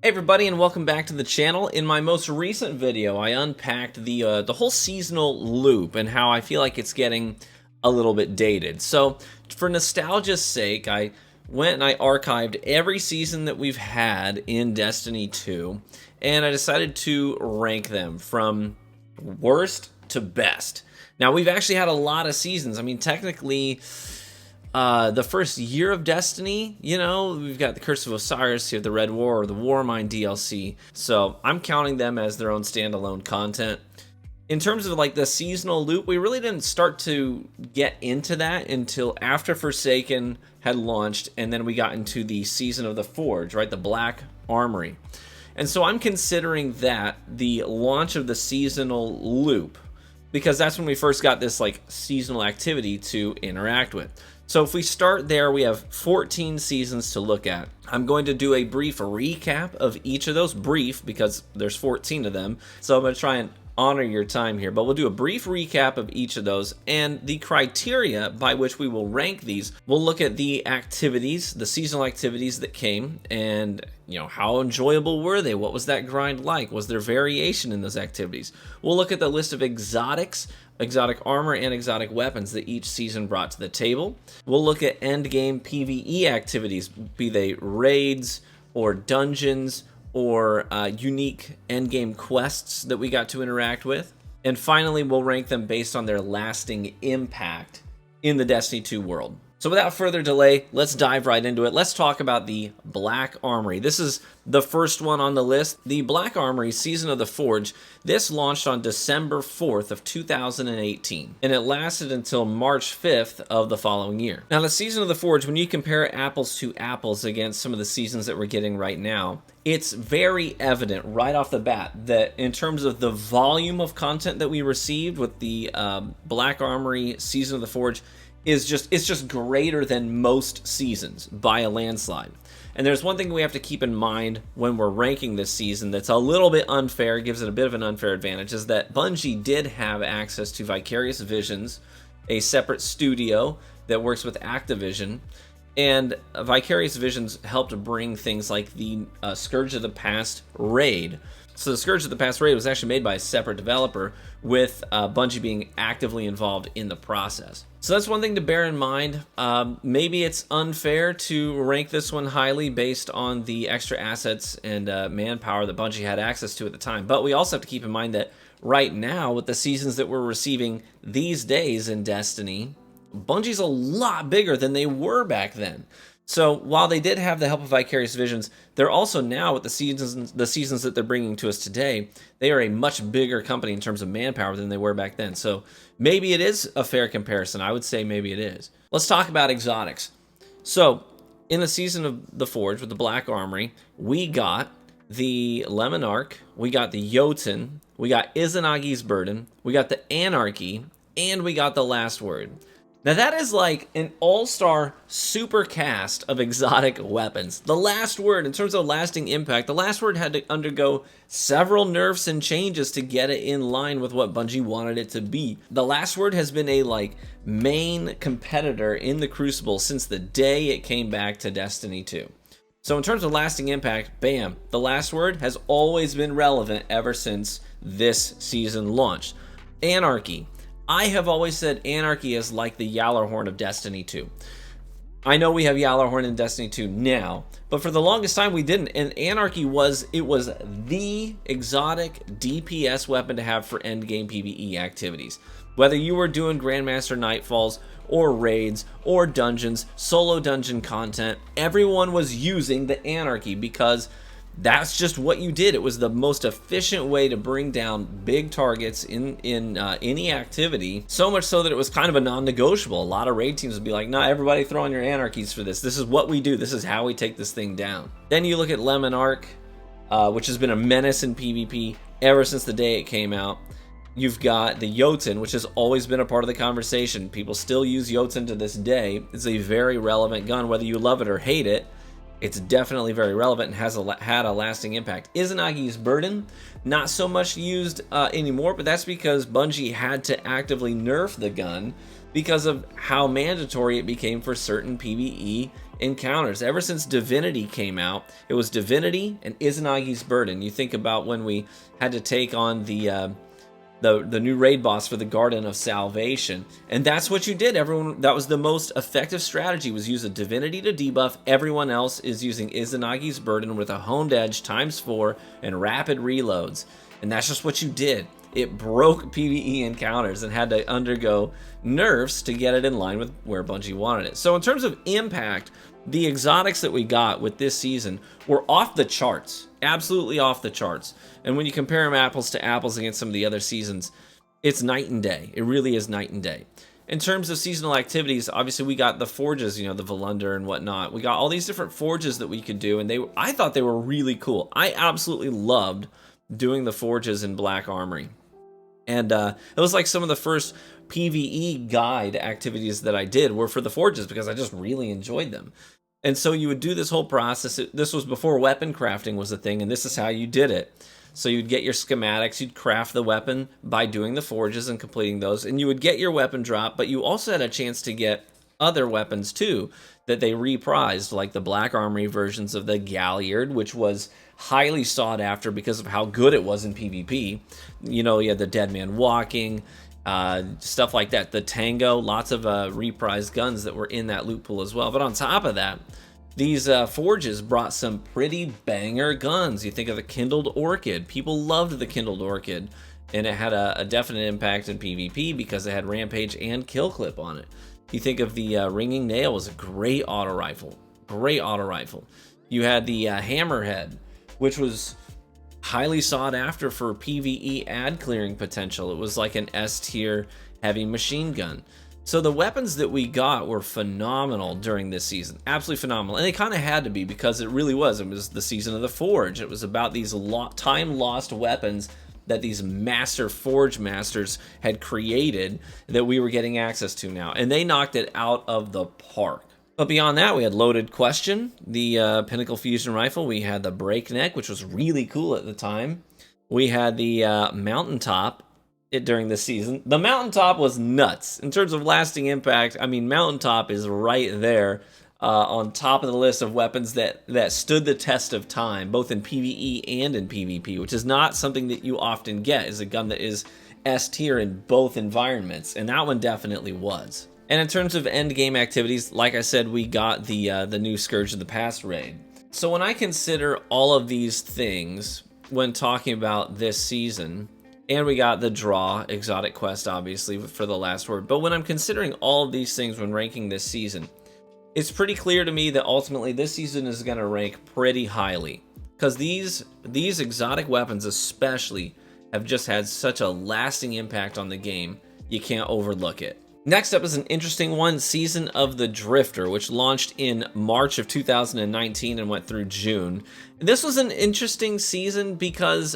Hey everybody, and welcome back to the channel. In my most recent video, I unpacked the whole seasonal loop and how I feel like it's getting a little bit dated. So, for nostalgia's sake, I went and I archived every season that we've had in Destiny 2, and I decided to rank them from worst to best. Now, we've actually had a lot of seasons. I mean, technically, the first year of Destiny, you know, we've got the Curse of Osiris, you have the Red War, or the Warmind DLC. So I'm counting them as their own standalone content. In terms of like the seasonal loop, we really didn't start to get into that until after Forsaken had launched, and then we got into the Season of the Forge, right? The Black Armory. And so I'm considering that the launch of the seasonal loop, because that's when we first got this like seasonal activity to interact with. So if we start there, we have 14 seasons to look at. I'm going to do a brief recap of each of those, brief because there's 14 of them. So I'm going to try and honor your time here, but we'll do a brief recap of each of those, and the criteria by which we will rank these. We'll look at the activities, the seasonal activities that came, and you know, how enjoyable were they? What was that grind like? Was there variation in those activities? We'll look at the list of exotics, exotic armor, and exotic weapons that each season brought to the table. We'll look at endgame PvE activities, be they raids or dungeons or unique endgame quests that we got to interact with. And finally, we'll rank them based on their lasting impact in the Destiny 2 world. So without further delay, let's dive right into it. Let's talk about the Black Armory. This is the first one on the list. The Black Armory Season of the Forge. This launched on December 4th of 2018, and it lasted until March 5th of the following year. Now, the Season of the Forge, when you compare apples to apples against some of the seasons that we're getting right now, it's very evident right off the bat that in terms of the volume of content that we received with the Black Armory Season of the Forge, it's just greater than most seasons by a landslide. And there's one thing we have to keep in mind when we're ranking this season that's a little bit unfair, gives it a bit of an unfair advantage, is that Bungie did have access to Vicarious Visions, a separate studio that works with Activision, and Vicarious Visions helped bring things like the Scourge of the Past raid. So the Scourge of the Past raid was actually made by a separate developer, with Bungie being actively involved in the process. So that's one thing to bear in mind. Maybe it's unfair to rank this one highly based on the extra assets and manpower that Bungie had access to at the time. But we also have to keep in mind that right now, with the seasons that we're receiving these days in Destiny, Bungie's a lot bigger than they were back then. So while they did have the help of Vicarious Visions, they're also now, with the seasons that they're bringing to us today, they are a much bigger company in terms of manpower than they were back then. So maybe it is a fair comparison. I would say maybe it is. Let's talk about exotics. So in the Season of the Forge with the Black Armory, we got the Lemonarch, we got the Jotun, we got Izanagi's Burden, we got the Anarchy, and we got the Last Word. Now that is like an all-star super cast of exotic weapons. The Last Word, in terms of lasting impact, the Last Word had to undergo several nerfs and changes to get it in line with what Bungie wanted it to be. The Last Word has been a like main competitor in the Crucible since the day it came back to Destiny 2. So in terms of lasting impact, bam, the Last Word has always been relevant ever since this season launched. Anarchy. I have always said Anarchy is like the Yallarhorn of Destiny 2. I know we have Yallarhorn in Destiny 2 now, but for the longest time we didn't, and Anarchy was the exotic DPS weapon to have for endgame PvE activities. Whether you were doing Grandmaster Nightfalls, or raids, or dungeons, solo dungeon content, everyone was using the Anarchy because that's just what you did. It was the most efficient way to bring down big targets in any activity, so much so that it was kind of a non-negotiable. A lot of raid teams would be like, nah, everybody throw on your Anarchies for this. This is what we do. This is how we take this thing down. Then you look at Lemonarch, which has been a menace in PvP ever since the day it came out. You've got the Jotun, which has always been a part of the conversation. People still use Jotun to this day. It's a very relevant gun, whether you love it or hate it. It's definitely very relevant and has had a lasting impact. Izanagi's Burden, not so much used anymore, but that's because Bungie had to actively nerf the gun because of how mandatory it became for certain PvE encounters. Ever since Divinity came out, it was Divinity and Izanagi's Burden. You think about when we had to take on the new raid boss for the Garden of Salvation, and that's what you did. Everyone, that was the most effective strategy, was use a Divinity to debuff. Everyone else is using Izanagi's Burden with a honed edge ×4 and rapid reloads, and that's just what you did. It broke PvE encounters and had to undergo nerfs to get it in line with where Bungie wanted it. So in terms of impact, the exotics that we got with this season were off the charts, absolutely off the charts. And when you compare them apples to apples against some of the other seasons, it's night and day. It really is night and day. In terms of seasonal activities, obviously we got the forges, you know, the Plunder and whatnot. We got all these different forges that we could do, and I thought they were really cool. I absolutely loved doing the forges in Black Armory. And it was like some of the first PvE guide activities that I did were for the forges because I just really enjoyed them. And so you would do this whole process. This was before weapon crafting was a thing, and this is how you did it. So you'd get your schematics, you'd craft the weapon by doing the forges and completing those, and you would get your weapon drop, but you also had a chance to get other weapons too that they reprised, like the Black Armory versions of the Galliard, which was highly sought after because of how good it was in PvP. You know, you had the Dead Man Walking, stuff like that. The Tango, lots of reprised guns that were in that loot pool as well. But on top of that, these forges brought some pretty banger guns. You think of the Kindled Orchid. People loved the Kindled Orchid, and it had a definite impact in PvP because it had Rampage and Kill Clip on it. You think of the Ringing Nail was a great auto rifle. Great auto rifle. You had the Hammerhead, which was highly sought after for PvE ad clearing potential. It was like an S tier heavy machine gun. So the weapons that we got were phenomenal during this season. Absolutely phenomenal. And they kind of had to be because it really was. It was the season of the Forge. It was about these time lost weapons that these master forge masters had created that we were getting access to now. And they knocked it out of the park. But beyond that, we had Loaded Question, the Pinnacle Fusion Rifle. We had the Breakneck, which was really cool at the time. We had the Mountaintop during this season. The Mountaintop was nuts. In terms of lasting impact, I mean, Mountaintop is right there on top of the list of weapons that stood the test of time, both in PvE and in PvP, which is not something that you often get, is a gun that is S tier in both environments, and that one definitely was. And in terms of end game activities, like I said, we got the new Scourge of the Past raid. So when I consider all of these things when talking about this season, and we got the Draw exotic quest, obviously, for the last word, but when I'm considering all of these things when ranking this season, it's pretty clear to me that ultimately this season is going to rank pretty highly, because these exotic weapons especially have just had such a lasting impact on the game, you can't overlook it. Next up is an interesting one, Season of the Drifter, which launched in March of 2019 and went through June. This was an interesting season because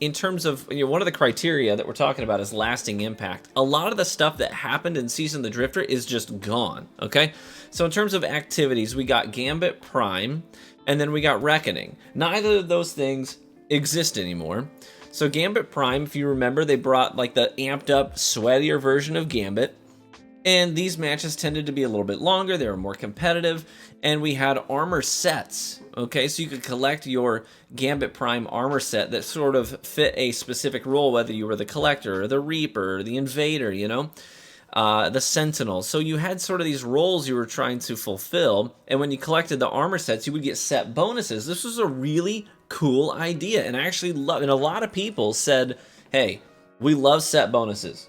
in terms of, you know, one of the criteria that we're talking about is lasting impact. A lot of the stuff that happened in Season of the Drifter is just gone, okay? So in terms of activities, we got Gambit Prime, and then we got Reckoning. Neither of those things exist anymore. So Gambit Prime, if you remember, they brought like the amped up, sweatier version of Gambit. And these matches tended to be a little bit longer, they were more competitive, and we had armor sets, okay? So you could collect your Gambit Prime armor set that sort of fit a specific role, whether you were the Collector, or the Reaper, or the Invader, you know? The Sentinel. So you had sort of these roles you were trying to fulfill, and when you collected the armor sets, you would get set bonuses. This was a really cool idea, and I actually love, and a lot of people said, hey, we love set bonuses.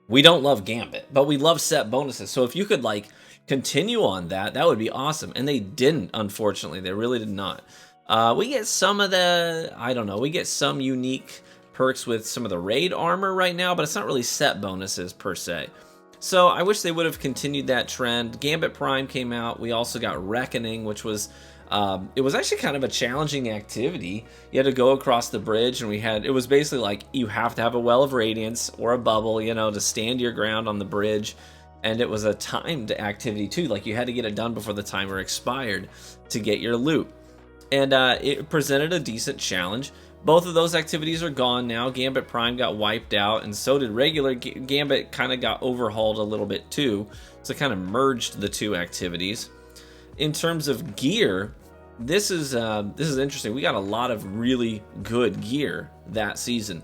We don't love Gambit, but we love set bonuses. So if you could like continue on that, that would be awesome. And they didn't, unfortunately. They really did not. We get some of the, I don't know, we get some unique perks with some of the raid armor right now, but it's not really set bonuses per se. So I wish they would have continued that trend. Gambit Prime came out. We also got Reckoning, which was it was actually kind of a challenging activity. You had to go across the bridge, and it was basically like you have to have a Well of Radiance or a bubble, you know, to stand your ground on the bridge. And it was a timed activity too, like you had to get it done before the timer expired to get your loot. And it presented a decent challenge, Both of those activities are gone now. Gambit Prime got wiped out, and so did regular Gambit. Kind of got overhauled a little bit too, so kind of merged the two activities. In terms of gear, this is interesting. We got a lot of really good gear that season,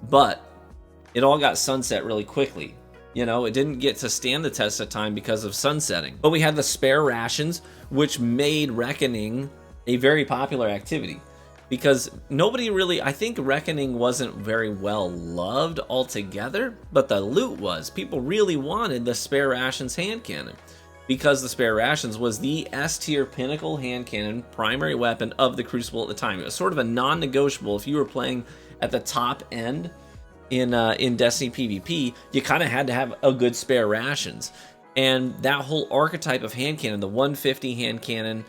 but it all got sunset really quickly. You know, it didn't get to stand the test of time because of sunsetting. But we had the spare rations, which made Reckoning a very popular activity. Because nobody really, I think Reckoning wasn't very well loved altogether, but the loot was. People really wanted the spare rations hand cannon, because the spare rations was the S tier pinnacle hand cannon primary weapon of the Crucible at the time. It was sort of a non-negotiable. If you were playing at the top end in Destiny PvP, you kind of had to have a good spare rations. And that whole archetype of hand cannon, the 150 hand cannon,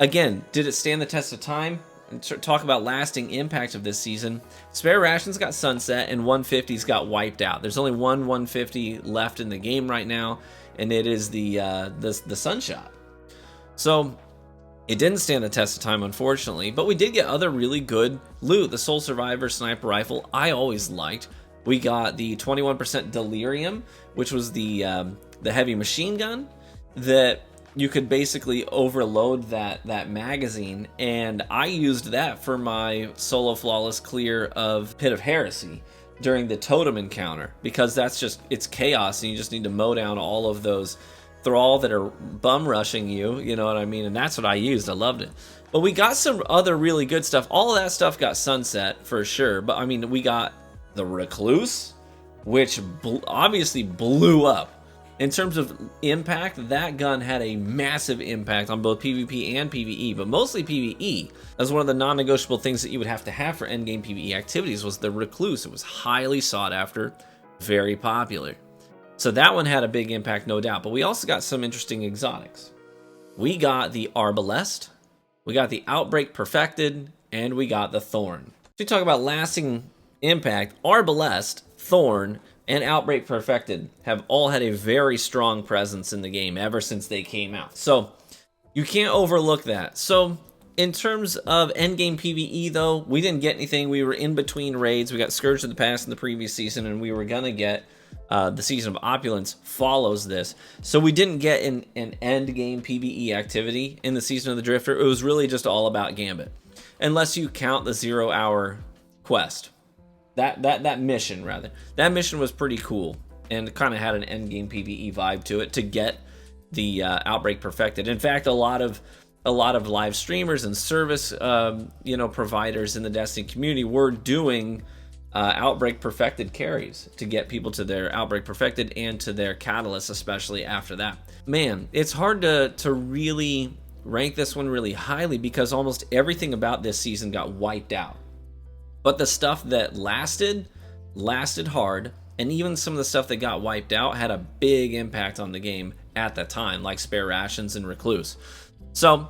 again, did it stand the test of time? And talk about lasting impact of this season. Spare rations got sunset and 150s got wiped out. There's only one 150 left in the game right now, and it is the Sunshot. So it didn't stand the test of time, unfortunately, but we did get other really good loot. The Soul Survivor sniper rifle, I always liked. We got the 21% Delirium, which was the heavy machine gun that you could basically overload that magazine, and I used that for my solo flawless clear of Pit of Heresy during the totem encounter, because that's just, it's chaos, and you just need to mow down all of those thrall that are bum rushing you, you know what I mean? And that's what I used. I loved it. But we got some other really good stuff. All of that stuff got sunset for sure, but I mean, we got the Recluse, which obviously blew up. In terms of impact, that gun had a massive impact on both PvP and PvE, but mostly PvE. As one of the non-negotiable things that you would have to have for endgame PvE activities was the Recluse. It was highly sought after, very popular. So that one had a big impact, no doubt. But we also got some interesting exotics. We got the Arbalest, we got the Outbreak Perfected, and we got the Thorn. If you talk about lasting impact, Arbalest, Thorn, and Outbreak Perfected have all had a very strong presence in the game ever since they came out. So you can't overlook that. So in terms of endgame PvE though, we didn't get anything. We were in between raids. We got Scourge of the Past in the previous season, and we were gonna get the Season of Opulence follows this. So we didn't get an endgame PvE activity in the Season of the Drifter. It was really just all about Gambit. Unless you count the 0 hour quest. That mission, rather. That mission was pretty cool and kind of had an endgame PvE vibe to it to get the Outbreak Perfected. In fact, a lot of live streamers and service providers in the Destiny community were doing Outbreak Perfected carries to get people to their Outbreak Perfected and to their Catalyst, especially after that. Man, it's hard to really rank this one really highly because almost everything about this season got wiped out. But the stuff that lasted hard, and even some of the stuff that got wiped out had a big impact on the game at the time, like Spare Rations and Recluse. So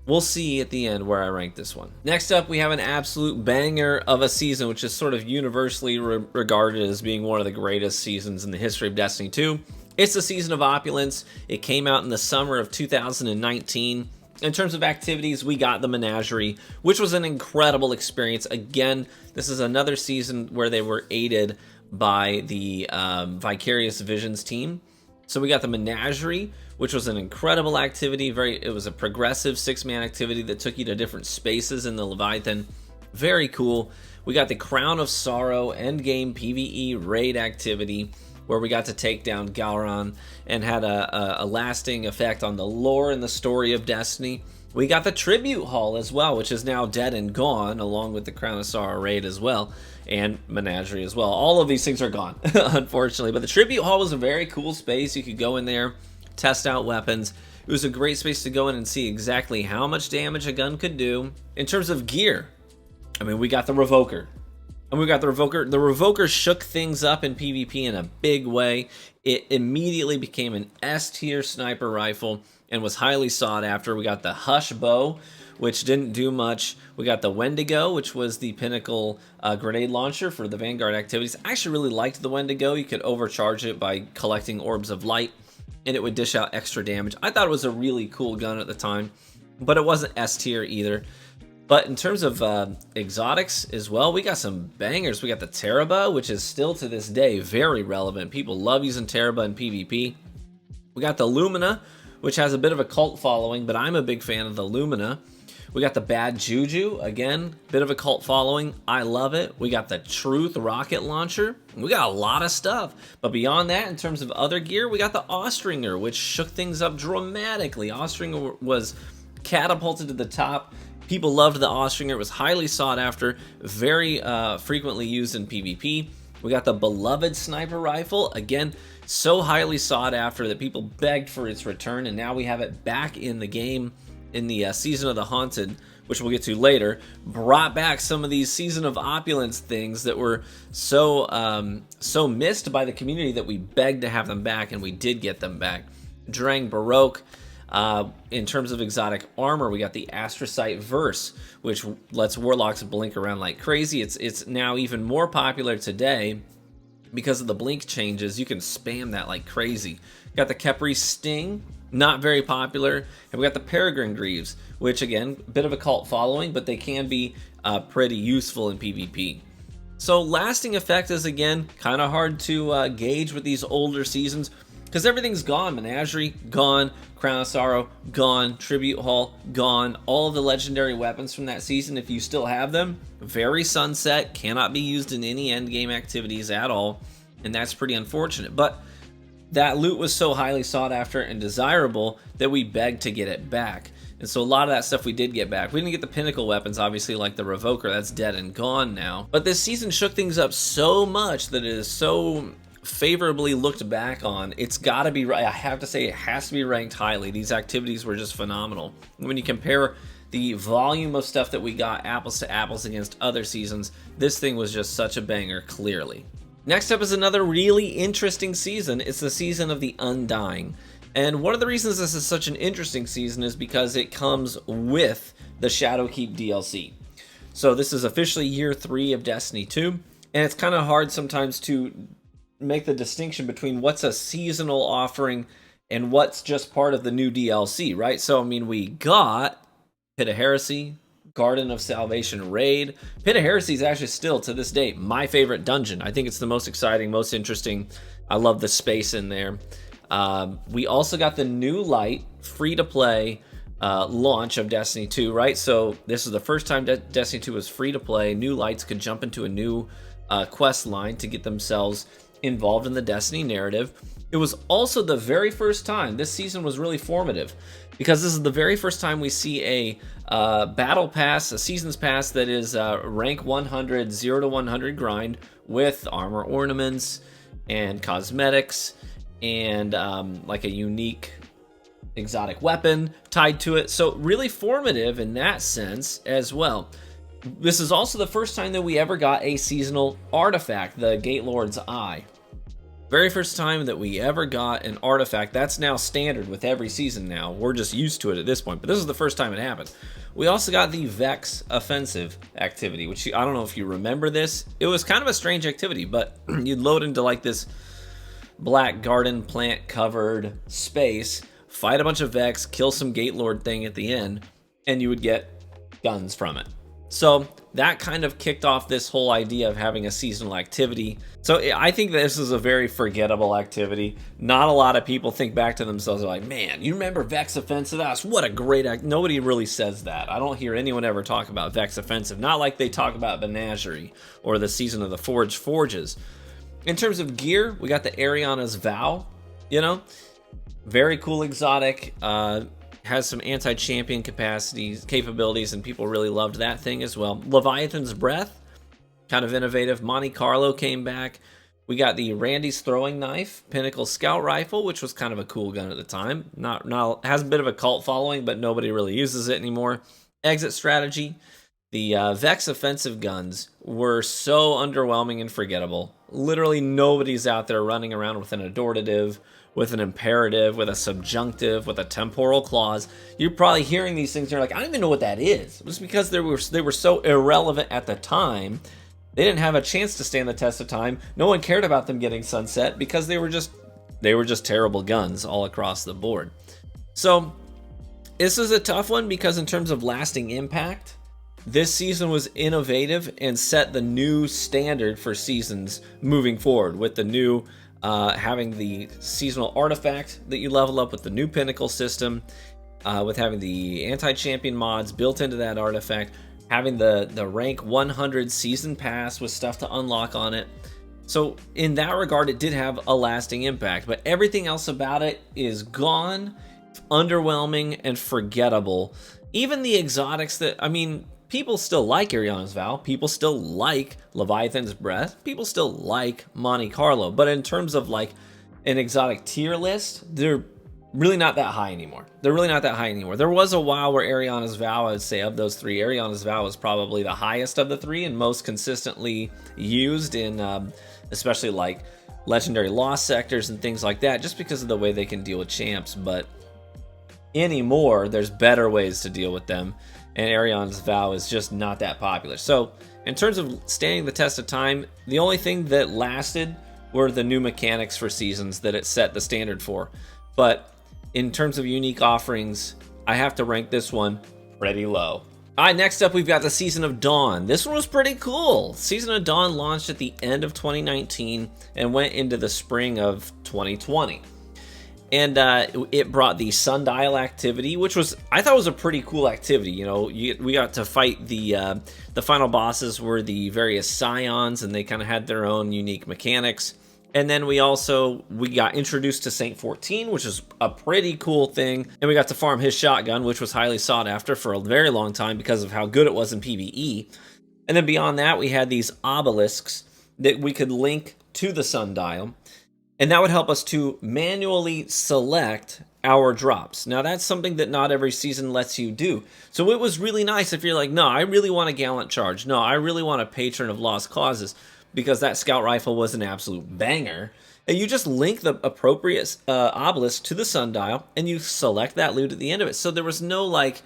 we'll see at the end where I rank this one. Next up, we have an absolute banger of a season, which is sort of universally regarded as being one of the greatest seasons in the history of Destiny 2. It's the Season of Opulence. It came out in the summer of 2019. In terms of activities, we got the Menagerie, which was an incredible experience. Again, this is another season where they were aided by the Vicarious Visions team. So we got the Menagerie, which was an incredible activity. It was a progressive 6-man activity that took you to different spaces in the Leviathan. Very cool. We got the Crown of Sorrow endgame PvE raid activity, where we got to take down Galron and had a lasting effect on the lore and the story of Destiny. We got the Tribute Hall as well, which is now dead and gone, along with the Crown of Sorrow raid as well, and Menagerie as well. All of these things are gone, unfortunately. But the Tribute Hall was a very cool space. You could go in there, test out weapons. It was a great space to go in and see exactly how much damage a gun could do. In terms of gear, I mean, we got the Revoker. And we got the Revoker. The Revoker shook things up in PvP in a big way. It immediately became an S-tier sniper rifle and was highly sought after. We got the Hush Bow, which didn't do much. We got the Wendigo, which was the pinnacle grenade launcher for the Vanguard activities. I actually really liked the Wendigo. You could overcharge it by collecting Orbs of Light, and it would dish out extra damage. I thought it was a really cool gun at the time, but it wasn't S-tier either. But in terms of exotics as well, we got some bangers. We got the Teraba, which is still to this day very relevant. People love using Teraba in PvP. We got the Lumina, which has a bit of a cult following, but I'm a big fan of the Lumina. We got the Bad Juju, again, bit of a cult following. I love it. We got the Truth rocket launcher. We got a lot of stuff. But beyond that, in terms of other gear, we got the Austringer, which shook things up dramatically. Austringer was catapulted to the top. People loved the Austringer. It was highly sought after, very frequently used in PvP. We got the Beloved Sniper Rifle, again, so highly sought after that people begged for its return, and now we have it back in the game in the Season of the Haunted, which we'll get to later. Brought back some of these Season of Opulence things that were so missed by the community that we begged to have them back, and we did get them back. Drang Baroque. In terms of exotic armor, we got the Astrocyte Verse, which lets warlocks blink around like crazy. It's now even more popular today because of the blink changes. You can spam that like crazy. Got the Khepri Sting, not very popular, and we got the Peregrine Greaves, which again, bit of a cult following, but they can be pretty useful in PvP. So lasting effect is again kind of hard to gauge with these older seasons, because everything's gone. Menagerie, gone. Crown of Sorrow, gone. Tribute Hall, gone. All of the legendary weapons from that season, if you still have them, very sunset, cannot be used in any endgame activities at all, and that's pretty unfortunate. But that loot was so highly sought after and desirable that we begged to get it back. And so a lot of that stuff we did get back. We didn't get the pinnacle weapons, obviously, like the Revoker. That's dead and gone now. But this season shook things up so much that it is so favorably looked back on. It's got to be, I have to say, it has to be ranked highly. These activities were just phenomenal. When you compare the volume of stuff that we got apples to apples against other seasons, this thing was just such a banger, clearly. Next up is another really interesting season. It's the season of the Undying. And one of the reasons this is such an interesting season is because it comes with the Shadowkeep DLC. So this is officially year 3 of Destiny 2, and it's kind of hard sometimes to make the distinction between what's a seasonal offering and what's just part of the new DLC, right? So, I mean, we got Pit of Heresy, Garden of Salvation Raid. Pit of Heresy is actually still, to this day, my favorite dungeon. I think it's the most exciting, most interesting. I love the space in there. We also got the New Light free-to-play launch of Destiny 2, right? So this is the first time Destiny 2 was free-to-play. New Lights could jump into a new quest line to get themselves involved in the Destiny narrative. It was also the very first time, this season was really formative, because this is the very first time we see a battle pass, a seasons pass that is rank 100, 0 to 100 grind with armor ornaments and cosmetics and like a unique exotic weapon tied to it. So really formative in that sense as well. This is also the first time that we ever got a seasonal artifact, the Gate Lord's Eye. Very first time that we ever got an artifact. That's now standard with every season now. We're just used to it at this point, but this is the first time it happened. We also got the Vex Offensive activity, which I don't know if you remember this. It was kind of a strange activity, but you'd load into like this black garden plant covered space, fight a bunch of Vex, kill some Gate Lord thing at the end, and you would get guns from it. So that kind of kicked off this whole idea of having a seasonal activity. So I think this is a very forgettable activity. Not a lot of people think back to themselves like, man, you remember Vex Offensive? That's what a great act. Nobody really says that. I don't hear anyone ever talk about Vex Offensive. Not like they talk about Menagerie or the Season of the Forge Forges. In terms of gear, we got the Ariana's Vow, you know, very cool exotic, has some anti-champion capabilities, and people really loved that thing as well. Leviathan's Breath, kind of innovative. Monte Carlo came back. We got the Randy's Throwing Knife, Pinnacle Scout Rifle, which was kind of a cool gun at the time. Not has a bit of a cult following, but nobody really uses it anymore. Exit Strategy. The Vex offensive guns were so underwhelming and forgettable. Literally nobody's out there running around with an adorative, with an imperative, with a subjunctive, with a temporal clause. You're probably hearing these things and you're like, I don't even know what that is. Just because they were so irrelevant at the time. They didn't have a chance to stand the test of time. No one cared about them getting sunset because they were just terrible guns all across the board. So this is a tough one because in terms of lasting impact, This season was innovative and set the new standard for seasons moving forward, with the new having the seasonal artifact that you level up with the new pinnacle system, with having the anti-champion mods built into that artifact, having the rank 100 season pass with stuff to unlock on it. So in that regard, it did have a lasting impact, but everything else about it is gone, underwhelming, and forgettable. Even the exotics that, I mean, people still like Ariana's Vow, people still like Leviathan's Breath, people still like Monte Carlo, but in terms of like an exotic tier list, they're really not that high anymore. There was a while where Ariana's Vow, I'd say of those three, Ariana's Vow was probably the highest of the three and most consistently used in especially like legendary lost sectors and things like that, just because of the way they can deal with champs. But anymore, there's better ways to deal with them, and Ariana's Vow is just not that popular. So in terms of standing the test of time, the only thing that lasted were the new mechanics for seasons that it set the standard for. But in terms of unique offerings, I have to rank this one pretty low. All right, next up, we've got the Season of Dawn. This one was pretty cool. Season of Dawn launched at the end of 2019 and went into the spring of 2020. And it brought the Sundial activity, which was, I thought was a pretty cool activity. You know, we got to fight the final bosses were the various Scions, and they kind of had their own unique mechanics. And then we got introduced to Saint 14, which is a pretty cool thing. And we got to farm his shotgun, which was highly sought after for a very long time because of how good it was in PvE. And then beyond that, we had these obelisks that we could link to the Sundial. And that would help us to manually select our drops. Now, that's something that not every season lets you do. So it was really nice if you're like, no, I really want a Gallant Charge. No, I really want a Patron of Lost Causes, because that scout rifle was an absolute banger. And you just link the appropriate obelisk to the Sundial, and you select that loot at the end of it. So there was no, like,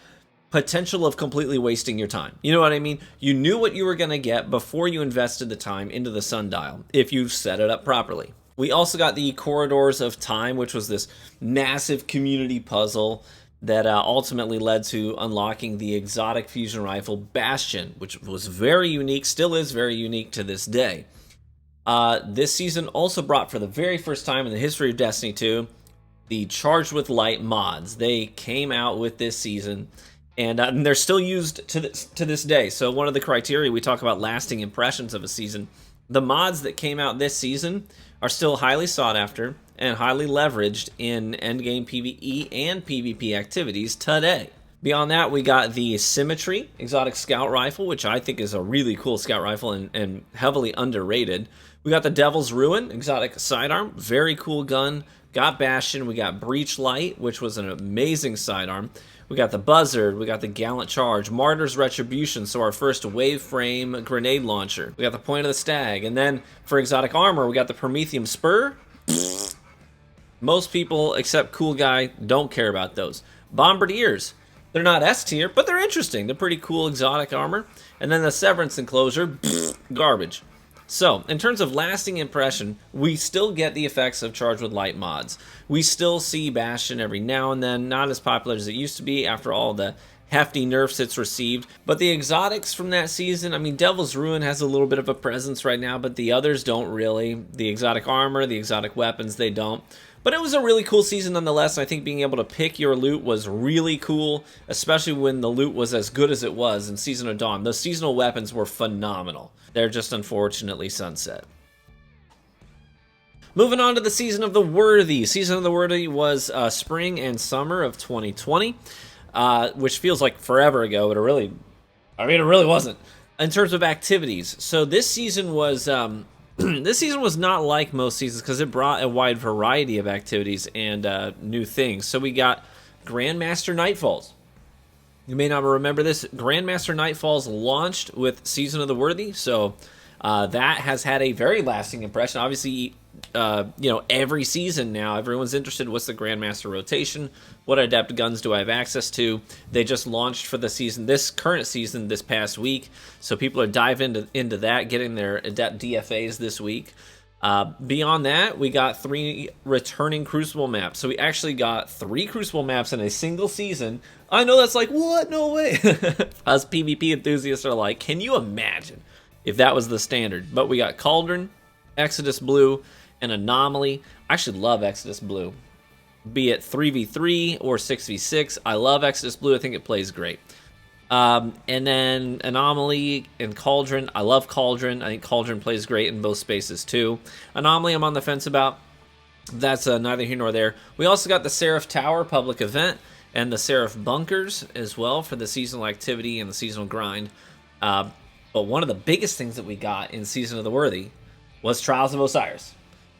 potential of completely wasting your time. You know what I mean? You knew what you were going to get before you invested the time into the Sundial, if you set it up properly. We also got the Corridors of Time, which was this massive community puzzle that ultimately led to unlocking the exotic fusion rifle Bastion, which was very unique, still is very unique to this day. This season also brought, for the very first time in the history of Destiny 2, the Charged with Light mods. They came out with this season, and they're still used to this day. So one of the criteria we talk about lasting impressions of a season, the mods that came out this season are still highly sought after and highly leveraged in endgame PvE and PvP activities today. Beyond that, we got the Symmetry exotic scout rifle, which I think is a really cool scout rifle and heavily underrated. We got the Devil's Ruin exotic sidearm, very cool gun. Got Bastion, we got Breach Light, which was an amazing sidearm. We got the Buzzard, we got the Gallant Charge, Martyr's Retribution, so our first wave frame grenade launcher. We got the Point of the Stag, and then for exotic armor, we got the Prometheum Spur. Most people, except Cool Guy, don't care about those. Bombardiers, they're not S tier, but they're interesting. They're pretty cool exotic armor. And then the Severance Enclosure, garbage. So, in terms of lasting impression, we still get the effects of Charged with Light mods. We still see Bastion every now and then, not as popular as it used to be after all the hefty nerfs it's received. But the exotics from that season, I mean, Devil's Ruin has a little bit of a presence right now, but the others don't really. The exotic armor, the exotic weapons, they don't. But it was a really cool season nonetheless. I think being able to pick your loot was really cool, especially when the loot was as good as it was in Season of Dawn. Those seasonal weapons were phenomenal. They're just unfortunately sunset. Moving on to the Season of the Worthy. Season of the Worthy was spring and summer of 2020, which feels like forever ago, but it really wasn't. In terms of activities, so this season was this season was not like most seasons because it brought a wide variety of activities and new things. So we got Grandmaster Nightfalls. You may not remember this. Grandmaster Nightfalls launched with Season of the Worthy, so that has had a very lasting impression. Obviously, every season now, everyone's interested. What's the Grandmaster rotation? What adept guns do I have access to? They just launched for the season, this current season, this past week. So people are diving into that, getting their adept DFAs this week. Beyond that, we got 3 returning Crucible maps. So we actually got 3 Crucible maps in a single season. I know that's like, what? No way. Us PvP enthusiasts are like, can you imagine if that was the standard? But we got Cauldron, Exodus Blue, and Anomaly. I actually love Exodus Blue. Be it 3v3 or 6v6. I love Exodus Blue. I think it plays great. And then Anomaly and Cauldron. I love Cauldron. I think Cauldron plays great in both spaces too. Anomaly I'm on the fence about. That's neither here nor there. We also got the Seraph Tower public event and the Seraph Bunkers as well for the seasonal activity and the seasonal grind. But one of the biggest things that we got in Season of the Worthy was Trials of Osiris.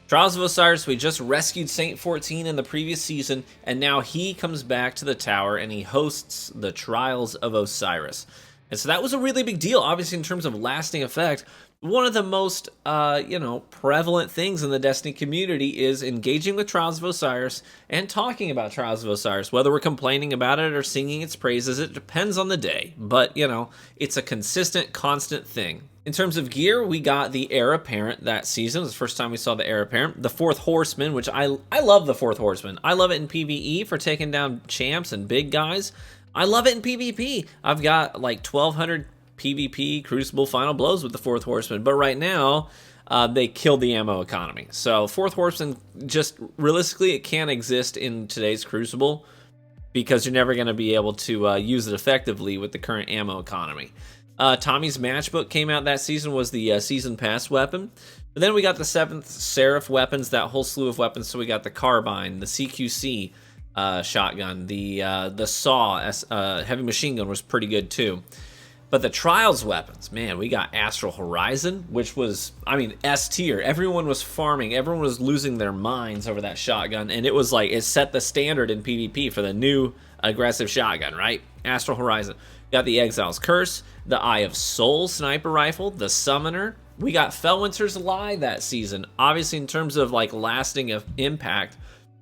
Trials of Osiris, we just rescued Saint 14 in the previous season, and now he comes back to the tower and he hosts the Trials of Osiris. And so that was a really big deal, obviously in terms of lasting effect. One of the most, prevalent things in the Destiny community is engaging with Trials of Osiris and talking about Trials of Osiris. Whether we're complaining about it or singing its praises, it depends on the day. But, it's a consistent, constant thing. In terms of gear, we got the Heir Apparent that season. It was the first time we saw the Heir Apparent. The Fourth Horseman, which I love the Fourth Horseman. I love it in PvE for taking down champs and big guys. I love it in PvP. I've got like 1,200 PvP Crucible Final Blows with the Fourth Horseman. But right now, they killed the ammo economy. So Fourth Horseman, just realistically, it can't exist in today's Crucible because you're never going to be able to use it effectively with the current ammo economy. Tommy's Matchbook came out that season, was the Season Pass weapon. But then we got the 7th Seraph weapons, that whole slew of weapons. So we got the Carbine, the CQC shotgun, the Saw heavy machine gun was pretty good too. But the Trials weapons, man, we got Astral Horizon, which was, S tier. Everyone was farming. Everyone was losing their minds over that shotgun. And it was like, it set the standard in PvP for the new aggressive shotgun, right? Astral Horizon. Got the Exile's Curse, the Eye of Soul sniper rifle, the Summoner. We got Felwinter's Lie that season. Obviously, in terms of like lasting impact,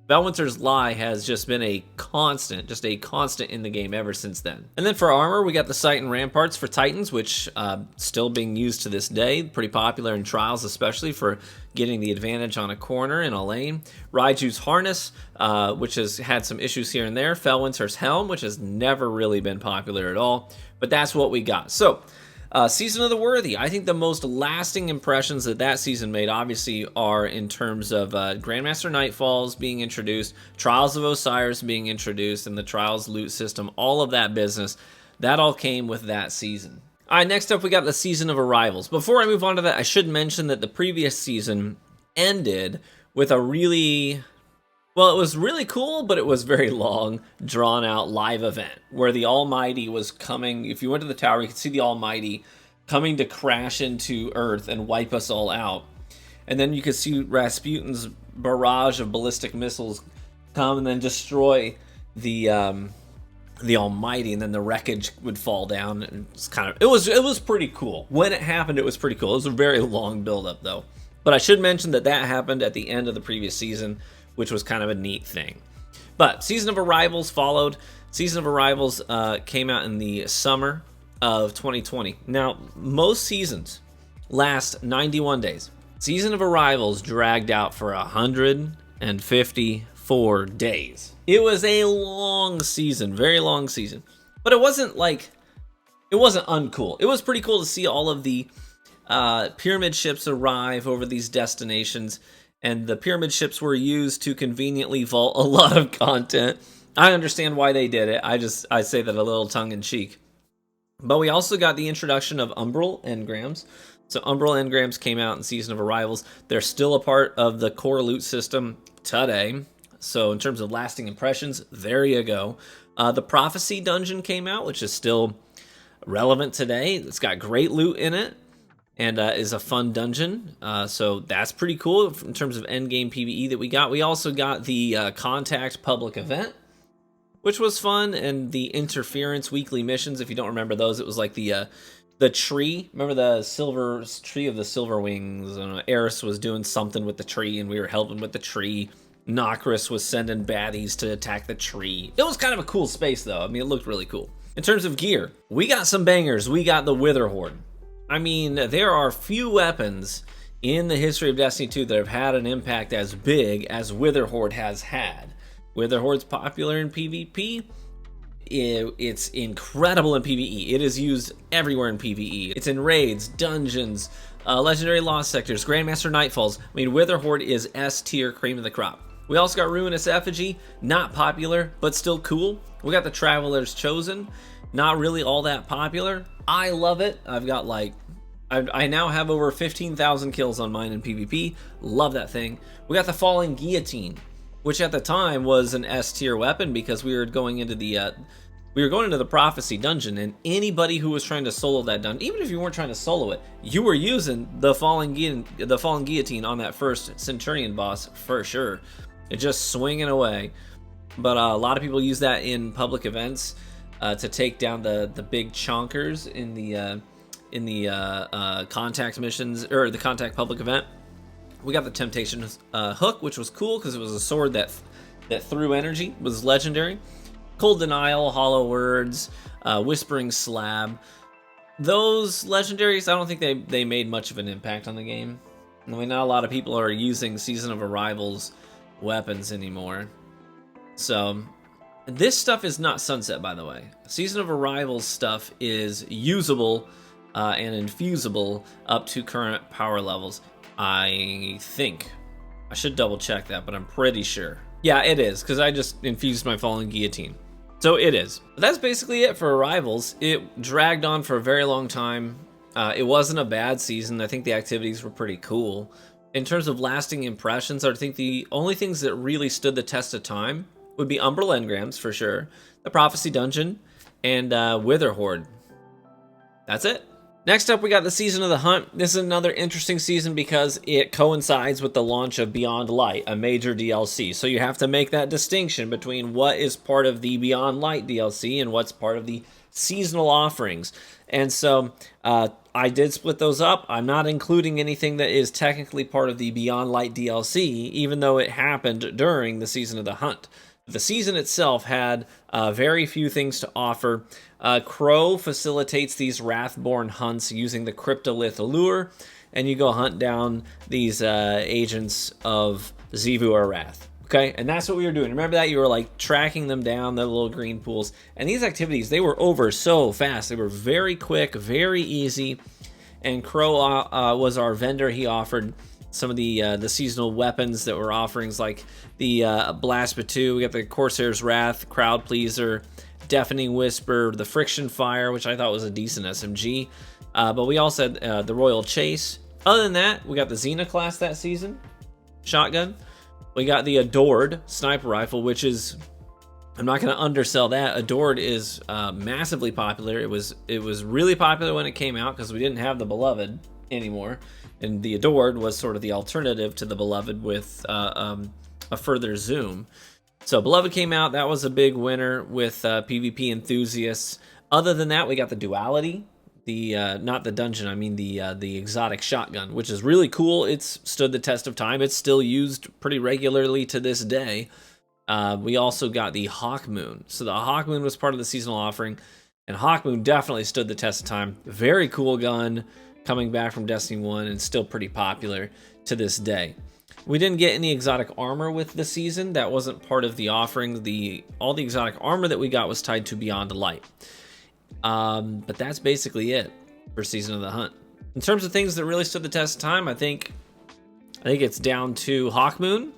Felwinter's Lie has just been a constant in the game ever since then. And then for armor, we got the Sight and Ramparts for Titans, which still being used to this day. Pretty popular in Trials, especially for getting the advantage on a corner in a lane. Raiju's Harness, which has had some issues here and there. Felwinter's Helm, which has never really been popular at all. But that's what we got. So, Season of the Worthy. I think the most lasting impressions that season made, obviously, are in terms of Grandmaster Nightfalls being introduced, Trials of Osiris being introduced, and the Trials loot system, all of that business. That all came with that season. All right, next up we got the Season of Arrivals. Before I move on to that, I should mention that the previous season ended with a really... Well, it was really cool, but it was very long, drawn-out live event where the Almighty was coming. If you went to the tower, you could see the Almighty coming to crash into Earth and wipe us all out. And then you could see Rasputin's barrage of ballistic missiles come and then destroy the Almighty, and then the wreckage would fall down. And it was pretty cool. When it happened, it was pretty cool. It was a very long build-up, though. But I should mention that happened at the end of the previous season, which was kind of a neat thing. But Season of Arrivals followed. Season of Arrivals came out in the summer of 2020. Now, most seasons last 91 days. Season of Arrivals dragged out for 154 days. It was a long season, very long season. But it wasn't uncool. It was pretty cool to see all of the pyramid ships arrive over these destinations. And the pyramid ships were used to conveniently vault a lot of content. I understand why they did it. I say that a little tongue-in-cheek. But we also got the introduction of Umbral Engrams. So Umbral Engrams came out in Season of Arrivals. They're still a part of the core loot system today. So in terms of lasting impressions, there you go. The Prophecy Dungeon came out, which is still relevant today. It's got great loot in it. And is a fun dungeon, so that's pretty cool in terms of endgame PvE that we got. We also got the Contact public event, which was fun, and the Interference weekly missions. If you don't remember those, it was like the tree. Remember the silver tree of the Silver Wings? Eris was doing something with the tree, and we were helping with the tree. Nokris was sending baddies to attack the tree. It was kind of a cool space, though. It looked really cool. In terms of gear, we got some bangers. We got the Wither Horde. There are few weapons in the history of Destiny 2 that have had an impact as big as Witherhoard has had. Witherhoard's popular in PvP. It's incredible in PvE. It is used everywhere in PvE. It's in raids, dungeons, legendary lost sectors, Grandmaster Nightfalls. I mean, Witherhoard is S tier, cream of the crop. We also got Ruinous Effigy, not popular, but still cool. We got the Traveler's Chosen, not really all that popular. I love it. I've got like, I now have over 15,000 kills on mine in PvP. Love that thing. We got the Falling Guillotine, which at the time was an S tier weapon because we were going into the Prophecy dungeon, and anybody who was trying to solo that dungeon, even if you weren't trying to solo it, you were using the Falling Guillotine on that first Centurion boss for sure. It's just swinging away. But a lot of people use that in public events to take down the big chonkers in the contact missions, or the contact public event. We got the Temptation Hook, which was cool because it was a sword that threw energy. It was legendary. Cold Denial, Hollow Words, Whispering Slab. Those legendaries, I don't think they made much of an impact on the game. I mean, not a lot of people are using Season of Arrival's weapons anymore. So, this stuff is not sunset, by the way. Season of Arrival's stuff is usable and infusible up to current power levels. I think. I should double check that, but I'm pretty sure. Yeah, it is, because I just infused my Falling Guillotine. So it is. But that's basically it for Arrivals. It dragged on for a very long time. It wasn't a bad season. I think the activities were pretty cool. In terms of lasting impressions, I think the only things that really stood the test of time would be Umbral Engrams, for sure, the Prophecy Dungeon, and Witherhoard. That's it. Next up, we got the Season of the Hunt. This is another interesting season because it coincides with the launch of Beyond Light, a major DLC. So you have to make that distinction between what is part of the Beyond Light DLC and what's part of the seasonal offerings. And so I did split those up. I'm not including anything that is technically part of the Beyond Light DLC, even though it happened during the Season of the Hunt. The season itself had very few things to offer. Crow facilitates these Wrathborn hunts using the Cryptolith lure, and you go hunt down these agents of Xivu Arath. Okay, and that's what we were doing. Remember that? You were like tracking them down, the little green pools. And these activities, they were over so fast. They were very quick, very easy. And Crow was our vendor. He offered some of the seasonal weapons that were offerings, like the Blast Batu. We got the Corsair's Wrath, Crowd Pleaser, Deafening Whisper, the Friction Fire, which I thought was a decent SMG. But we also had the Royal Chase. Other than that, we got the Xena class that season, shotgun. We got the Adored sniper rifle, which is, I'm not going to undersell that. Adored is massively popular. It was really popular when it came out because we didn't have the Beloved anymore, and the Adored was sort of the alternative to the Beloved with a further zoom. So Beloved came out. That was a big winner with PvP enthusiasts. Other than that, we got the Duality. Not the dungeon, I mean the exotic shotgun, which is really cool. It's stood the test of time. It's still used pretty regularly to this day. We also got the Hawkmoon. So the Hawkmoon was part of the seasonal offering, and Hawkmoon definitely stood the test of time. Very cool gun, coming back from Destiny 1 and still pretty popular to this day. We didn't get any exotic armor with the season. That wasn't part of the offering. All the exotic armor that we got was tied to Beyond Light. But that's basically it for Season of the Hunt. In terms of things that really stood the test of time, I think it's down to Hawkmoon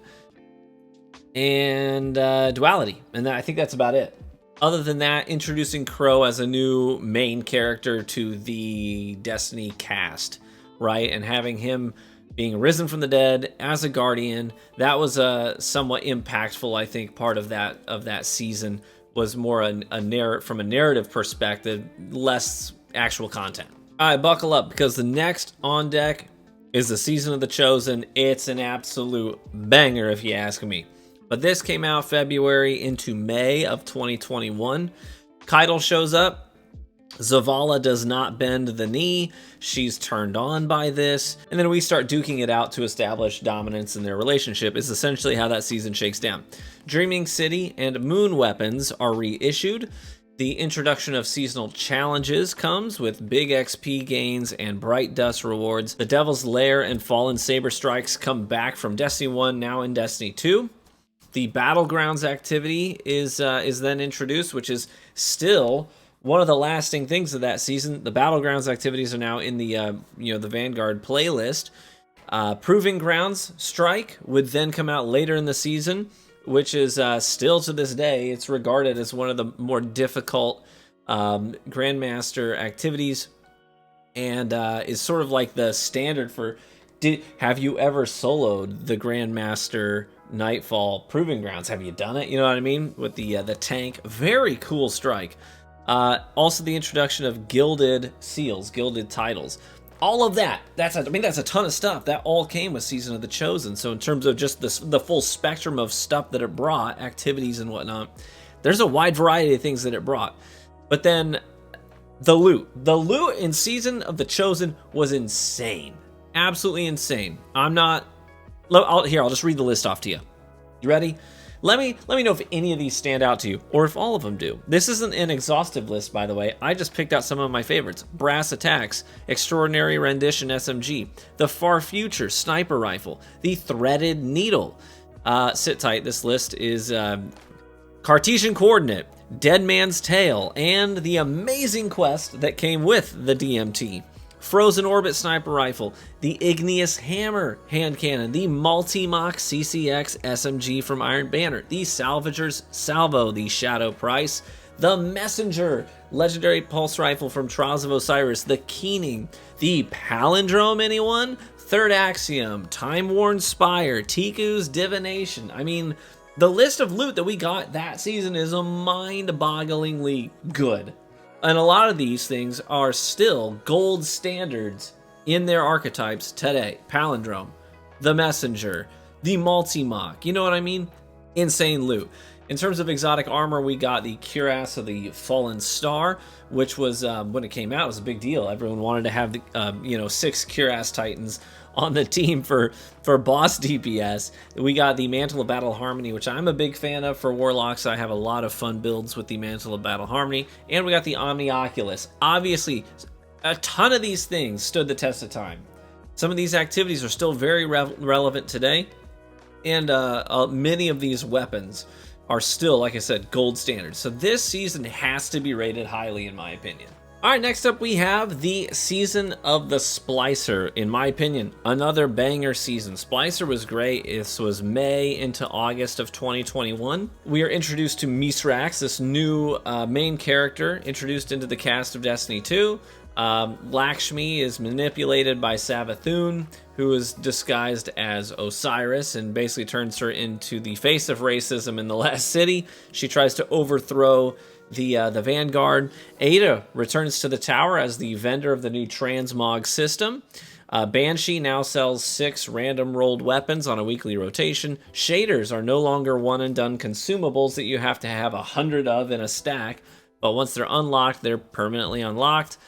and Duality, and I think that's about it. Other than that, introducing Crow as a new main character to the Destiny cast, right, and having him being risen from the dead as a guardian, that was a somewhat impactful, I think, part of that season. Was more from a narrative perspective, less actual content. All right, buckle up, because the next on deck is the Season of the Chosen. It's an absolute banger, if you ask me. But this came out February into May of 2021. Keitel shows up. Zavala does not bend the knee. She's turned on by this. And then we start duking it out to establish dominance in their relationship, is essentially how that season shakes down. Dreaming City and Moon weapons are reissued. The introduction of seasonal challenges comes with big XP gains and bright dust rewards. The Devil's Lair and Fallen Saber Strikes come back from Destiny 1, now in Destiny 2. The Battlegrounds activity is then introduced, which is still one of the lasting things of that season. The Battlegrounds activities are now in the the Vanguard playlist. Proving Grounds Strike would then come out later in the season, which is still to this day, it's regarded as one of the more difficult Grandmaster activities, and is sort of like the standard for, have you ever soloed the Grandmaster Nightfall Proving Grounds? Have you done it? You know what I mean? With the tank. Very cool strike. Also the introduction of gilded seals, gilded titles. All of that, that's a ton of stuff. That all came with Season of the Chosen. So in terms of just the full spectrum of stuff that it brought, activities and whatnot, there's a wide variety of things that it brought. But then the loot. The loot in Season of the Chosen was insane. Absolutely insane. I'll just read the list off to you. You ready? Let me know if any of these stand out to you, or if all of them do. This isn't an exhaustive list, by the way. I just picked out some of my favorites. Brass Attacks, Extraordinary Rendition SMG, the Far Future Sniper Rifle, the Threaded Needle. Sit tight, this list is Cartesian Coordinate, Dead Man's Tale, and the amazing quest that came with the DMT. Frozen Orbit Sniper Rifle, the Igneous Hammer Hand Cannon, the Multi-Mach CCX SMG from Iron Banner, the Salvager's Salvo, the Shadow Price, the Messenger Legendary Pulse Rifle from Trials of Osiris, the Keening, the Palindrome, anyone? Third Axiom, Time-Worn Spire, Tiku's Divination. I mean, the list of loot that we got that season is a mind-bogglingly good. And a lot of these things are still gold standards in their archetypes today. Palindrome, the Messenger, the Multi-Mach, you know what I mean? Insane loot. In terms of exotic armor, we got the Cuirass of the Fallen Star, which was, when it came out, it was a big deal. Everyone wanted to have the, 6 Cuirass Titans on the team for boss DPS. We got the Mantle of Battle Harmony, which I'm a big fan of for Warlocks. I have a lot of fun builds with the Mantle of Battle Harmony. And we got the Omni Oculus. Obviously, a ton of these things stood the test of time. Some of these activities are still very relevant today. And many of these weapons are still, like I said, gold standards. So this season has to be rated highly, in my opinion. All right, next up we have the Season of the Splicer. In my opinion, another banger season. Splicer was great. This was May into August of 2021. We are introduced to Misrax, this new main character introduced into the cast of Destiny 2. Lakshmi is manipulated by Savathun, who is disguised as Osiris, and basically turns her into the face of racism in the last city. She tries to overthrow the Vanguard. Ada returns to the tower as the vendor of the new transmog system. Banshee now sells 6 random rolled weapons on a weekly rotation. Shaders are no longer one and done consumables that you have to have 100 of in a stack, but once they're unlocked, they're permanently unlocked.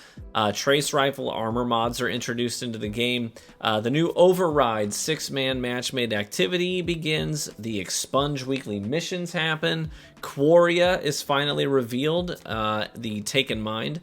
Trace rifle armor mods are introduced into the game. The new Override 6-man match-made activity begins. The Expunge weekly missions happen. Quaria is finally revealed, the Taken Mind.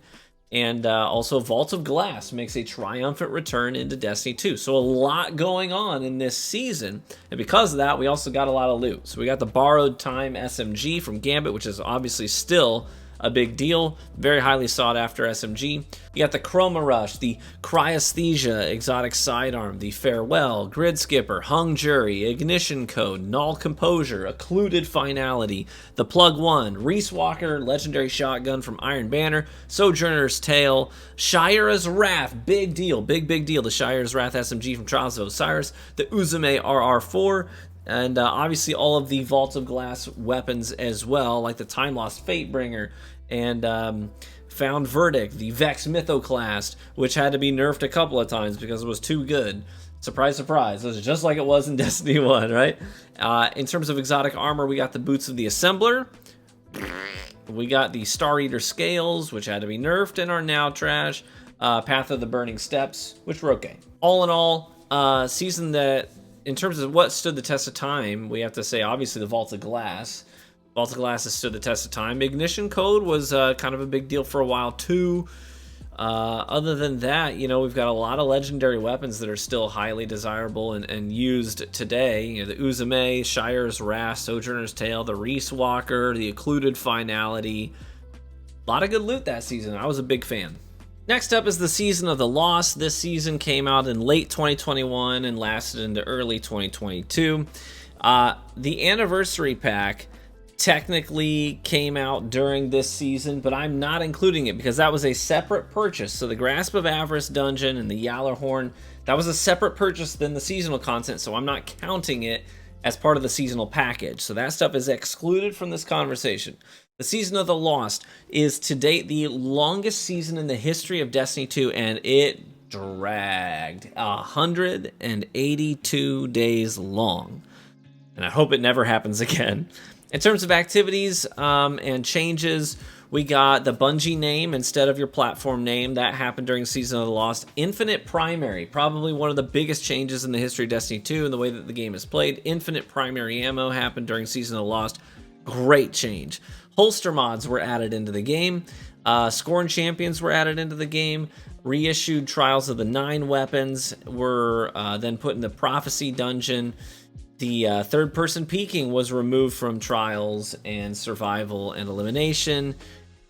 And also Vault of Glass makes a triumphant return into Destiny 2. So a lot going on in this season. And because of that, we also got a lot of loot. So we got the Borrowed Time SMG from Gambit, which is obviously still a big deal. Very highly sought after SMG. You got the Chroma Rush, the Cryesthesia exotic sidearm, the Farewell, Grid Skipper, Hung Jury, Ignition Code, Null Composure, Occluded Finality, the Plug One, Reese Walker legendary shotgun from Iron Banner, Sojourner's Tale, Shira's Wrath, big deal, big deal, the Shira's Wrath SMG from Trials of Osiris, the Uzume RR4, and obviously all of the Vault of Glass weapons as well, like the Time Lost Fatebringer and Found Verdict, the Vex Mythoclast, which had to be nerfed a couple of times because it was too good. Surprise, surprise. This is just like it was in Destiny 1, right? In terms of exotic armor, we got the Boots of the Assembler. We got the Star Eater Scales, which had to be nerfed and are now trash. Path of the Burning Steps, which were okay. All in all, season that, in terms of what stood the test of time, we have to say, obviously, the Vault of Glass. Vault of Glass has stood the test of time. Ignition Code was kind of a big deal for a while too. Other than that, you know, we've got a lot of legendary weapons that are still highly desirable and used today. You know, the Uzume, Shire's Wrath, Sojourner's Tale, the Reese Walker, the Occluded Finality. A lot of good loot that season. I was a big fan. Next up is the Season of the Lost. This season came out in late 2021 and lasted into early 2022. The Anniversary Pack technically came out during this season, but I'm not including it because that was a separate purchase. So the Grasp of Avarice dungeon and the Yallarhorn, that was a separate purchase than the seasonal content, so I'm not counting it as part of the seasonal package. So that stuff is excluded from this conversation. The Season of the Lost is to date the longest season in the history of Destiny 2, and it dragged 182 days long. And I hope it never happens again. In terms of activities and changes, we got the Bungie name instead of your platform name. That happened during Season of the Lost. Infinite Primary, probably one of the biggest changes in the history of Destiny 2 and the way that the game is played. Infinite Primary Ammo happened during Season of the Lost. Great change. Holster mods were added into the game. Scorn Champions were added into the game. Reissued Trials of the 9 weapons were then put in the Prophecy dungeon. The third-person peeking was removed from Trials and Survival and Elimination.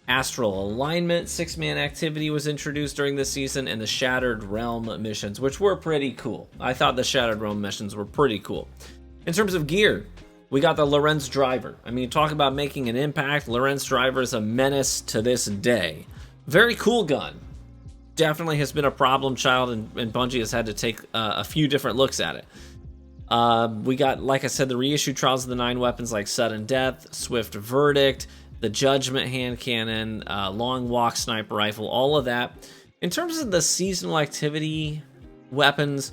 Astral Alignment 6-man activity was introduced during this season, and the Shattered Realm missions, which were pretty cool. I thought the Shattered Realm missions were pretty cool. In terms of gear, we got the Lorenz Driver. I mean, talk about making an impact. Lorenz Driver is a menace to this day. Very cool gun. Definitely has been a problem child, and Bungie has had to take a few different looks at it. We got, like I said, the reissued Trials of the 9 weapons like Sudden Death, Swift Verdict, the Judgment hand cannon, Long Walk sniper rifle, all of that. In terms of the seasonal activity weapons,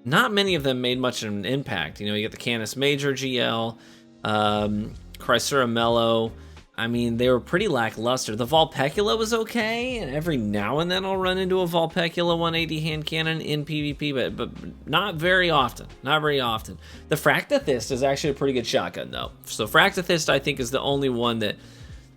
not many of them made much of an impact. You know, you get the Canis Major GL, Chrysura Mello. I mean, they were pretty lackluster. The Vulpecula was okay, and every now and then I'll run into a Vulpecula 180 hand cannon in PvP, but not very often. Not very often. The Fractathist is actually a pretty good shotgun, though. So Fractathist, I think, is the only one that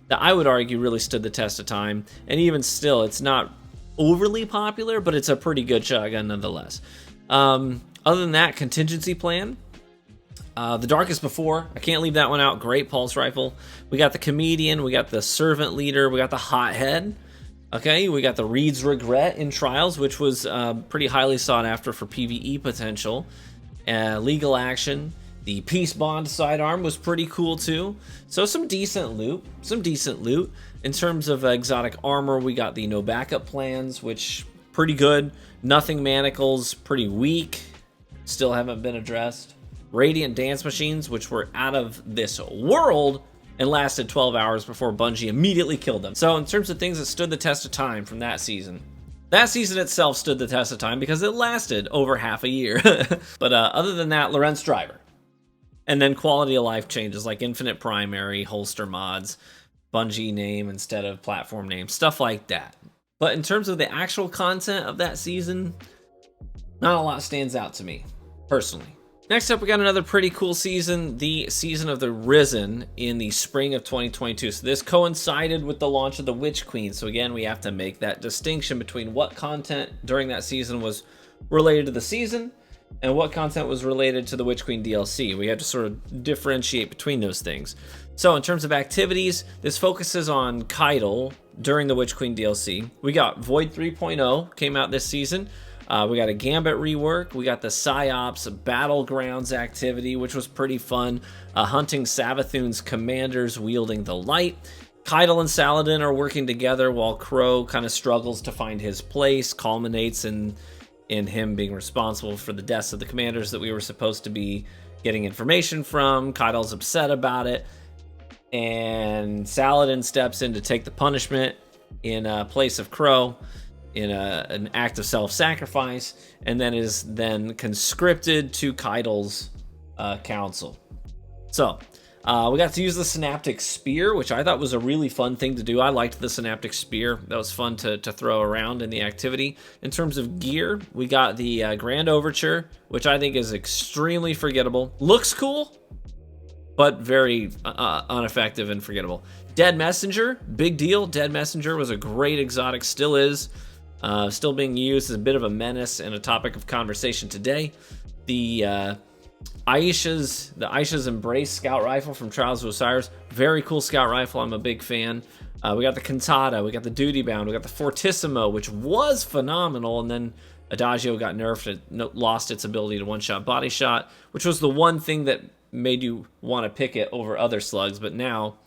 I would argue really stood the test of time. And even still, it's not overly popular, but it's a pretty good shotgun nonetheless. Other than that, Contingency Plan. The Darkest Before, I can't leave that one out. Great pulse rifle. We got the Comedian, we got the Servant Leader, we got the Hothead. Okay, we got the Reed's Regret in Trials, which was pretty highly sought after for PvE potential. Legal Action. The Peace Bond sidearm was pretty cool too. So some decent loot. In terms of exotic armor, we got the No Backup Plans, which pretty good. Nothing Manacles, pretty weak. Still haven't been addressed. Radiant Dance Machines, which were out of this world and lasted 12 hours before Bungie immediately killed them. So in terms of things that stood the test of time from that season itself stood the test of time because it lasted over half a year. But other than that, Lorenz Driver. And then quality of life changes like Infinite Primary, holster mods, Bungie name instead of platform name, stuff like that. But in terms of the actual content of that season, not a lot stands out to me, personally. Next up, we got another pretty cool season, the Season of the Risen in the spring of 2022. So this coincided with the launch of the Witch Queen. So again, we have to make that distinction between what content during that season was related to the season and what content was related to the Witch Queen DLC. We have to sort of differentiate between those things. So in terms of activities, this focuses on Keitel during the Witch Queen DLC. We got Void 3.0 came out this season. We got a Gambit rework. We got the PsyOps Battlegrounds activity, which was pretty fun. Hunting Savathun's commanders wielding the light. Keitel and Saladin are working together while Crow kind of struggles to find his place. Culminates in him being responsible for the deaths of the commanders that we were supposed to be getting information from. Keitel's upset about it. And Saladin steps in to take the punishment in place of Crow, in an act of self-sacrifice, and then is then conscripted to Keitel's council. So we got to use the Synaptic Spear, which I thought was a really fun thing to do. I liked the Synaptic Spear. That was fun to throw around in the activity. In terms of gear, we got the Grand Overture, which I think is extremely forgettable. Looks cool, but very ineffective and forgettable. Dead Messenger, big deal. Dead Messenger was a great exotic, still is. Still being used as a bit of a menace and a topic of conversation today. The Aisha's Embrace Scout Rifle from Trials of Osiris, very cool scout rifle. I'm a big fan. We got the Cantata, we got the Duty Bound, we got the Fortissimo, which was phenomenal, and then Adagio got nerfed. It lost its ability to one-shot body shot, which was the one thing that made you want to pick it over other slugs, but now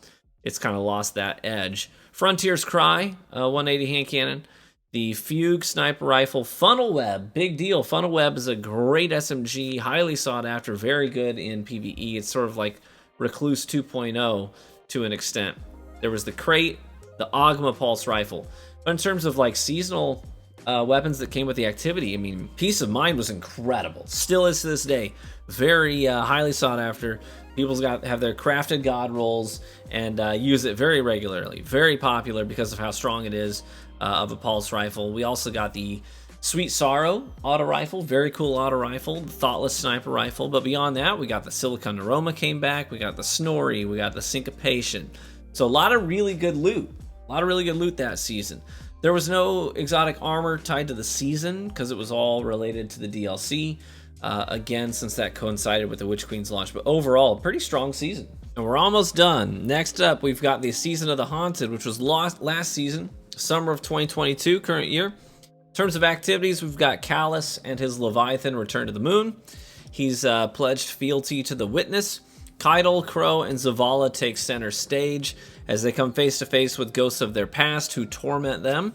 it's kind of lost that edge. Frontier's Cry, 180 hand cannon. The Fugue Sniper Rifle. Funnel Web, big deal. Funnel Web is a great SMG, highly sought after, very good in PvE. It's sort of like Recluse 2.0 to an extent. There was the Crate, the Ogma Pulse Rifle. But in terms of like seasonal weapons that came with the activity, I mean, Peace of Mind was incredible. Still is to this day. Very highly sought after. People's have their crafted god rolls and use it very regularly. Very popular because of how strong it is of a pulse rifle. We also got the Sweet Sorrow auto rifle. Very cool auto rifle. The Thoughtless Sniper Rifle. But beyond that, we got the Silicon Aroma came back. We got the Snorri. We got the Syncopation. So a lot of really good loot. A lot of really good loot that season. There was no exotic armor tied to the season because it was all related to the DLC. Again, since that coincided with the Witch Queen's launch. But overall, pretty strong season. And we're almost done. Next up, we've got the Season of the Haunted, which was last season, summer of 2022, current year. In terms of activities, we've got Callus and his Leviathan return to the moon. He's pledged fealty to the Witness. Kydal, Crow, and Zavala take center stage as they come face to face with ghosts of their past who torment them.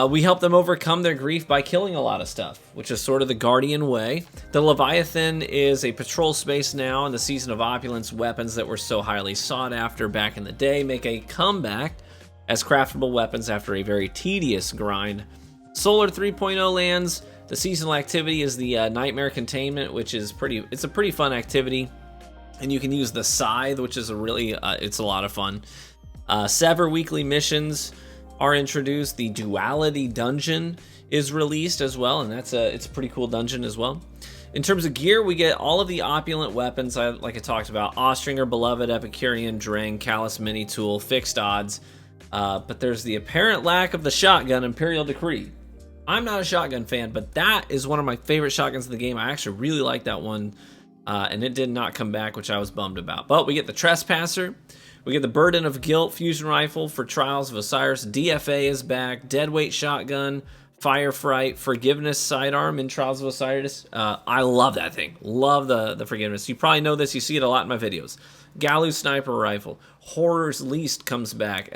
We help them overcome their grief by killing a lot of stuff, which is sort of the Guardian way. The Leviathan is a patrol space now, and the Season of Opulence weapons that were so highly sought after back in the day make a comeback as craftable weapons after a very tedious grind. Solar 3.0 lands. The seasonal activity is the Nightmare Containment, which is it's a pretty fun activity. And you can use the Scythe, which is it's a lot of fun. Sever weekly missions are introduced. The Duality Dungeon is released as well, and it's a pretty cool dungeon as well. In terms of gear, we get all of the opulent weapons, like I talked about. Austringer, Beloved, Epicurean, Drang, Callus Mini Tool, Fixed Odds. But there's the apparent lack of the shotgun, Imperial Decree. I'm not a shotgun fan, but that is one of my favorite shotguns in the game. I actually really like that one, and it did not come back, which I was bummed about. But we get the Trespasser. We get the Burden of Guilt Fusion Rifle for Trials of Osiris. DFA is back. Deadweight Shotgun, Fire Fright, Forgiveness Sidearm in Trials of Osiris. I love that thing. Love the Forgiveness. You probably know this. You see it a lot in my videos. Galu Sniper Rifle. Horror's Least comes back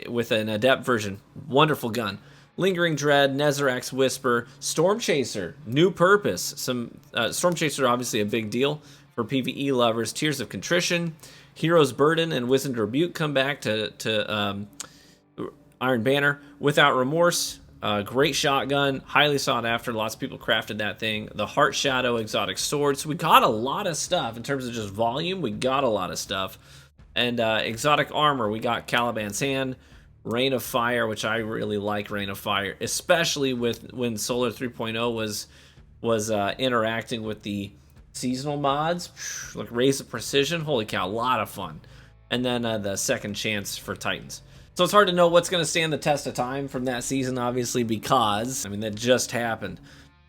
with an Adept version. Wonderful gun. Lingering Dread, Nezarac's Whisper, Storm Chaser, New Purpose. Storm Chaser, obviously a big deal for PvE lovers. Tears of Contrition, Hero's Burden, and Wizened Rebuke come back to Iron Banner. Without Remorse, great shotgun, highly sought after. Lots of people crafted that thing. The Heart Shadow Exotic Sword. So we got a lot of stuff in terms of just volume. We got a lot of stuff. And exotic armor, we got Caliban's Hand, Rain of Fire, which I really like Rain of Fire, especially when Solar 3.0 was interacting with the seasonal mods, like Raise of Precision. Holy cow, a lot of fun. And then the Second Chance for Titans. So it's hard to know what's going to stand the test of time from that season, obviously, because, I mean, that just happened.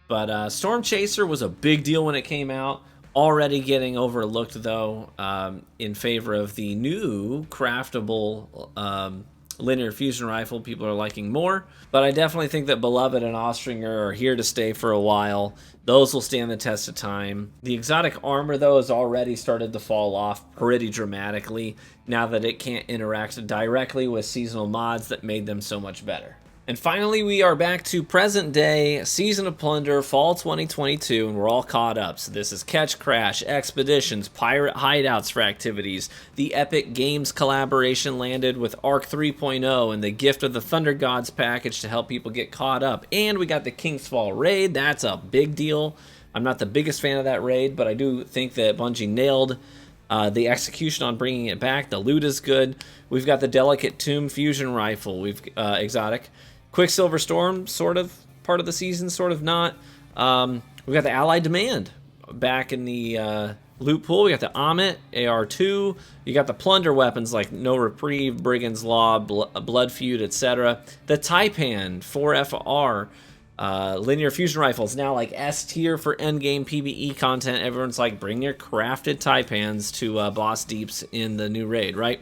But Storm Chaser was a big deal when it came out. Already getting overlooked, though, in favor of the new craftable linear fusion rifle. People are liking more. But I definitely think that Beloved and Austringer are here to stay for a while. Those will stand the test of time. The exotic armor, though, has already started to fall off pretty dramatically now that it can't interact directly with seasonal mods that made them so much better. And finally, we are back to present day, Season of Plunder, Fall 2022, and we're all caught up. So this is Catch Crash, Expeditions, Pirate Hideouts for activities. The Epic Games collaboration landed with Arc 3.0 and the Gift of the Thunder Gods package to help people get caught up. And we got the King's Fall raid. That's a big deal. I'm not the biggest fan of that raid, but I do think that Bungie nailed the execution on bringing it back. The loot is good. We've got the Delicate Tomb Fusion Rifle. We've exotic. Quicksilver Storm, sort of part of the season, sort of not. We've got the Allied Demand back in the loot pool. We got the Amit, AR2. You got the Plunder weapons like No Reprieve, Brigand's Law, Blood Feud, etc. The Taipan, 4FR, linear fusion rifles, now like S tier for endgame PvE content. Everyone's like, bring your crafted Taipans to boss deeps in the new raid, right?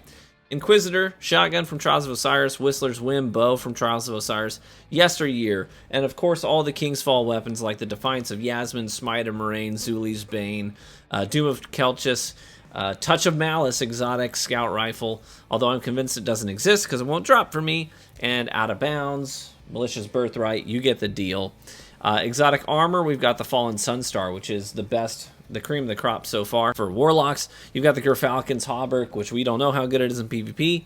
Inquisitor, shotgun from Trials of Osiris, Whistler's Whim, bow from Trials of Osiris, Yesteryear, and of course all the King's Fall weapons like the Defiance of Yasmin, Smite of Moraine, Zuli's Bane, Doom of Kelchis, Touch of Malice, exotic scout rifle, although I'm convinced it doesn't exist because it won't drop for me, and Out of Bounds, Malicious Birthright, you get the deal. Exotic armor, we've got the Fallen Sunstar, which is the best, the cream of the crop so far. For Warlocks, you've got the Gerfalcon's Hauberk, which we don't know how good it is in PvP.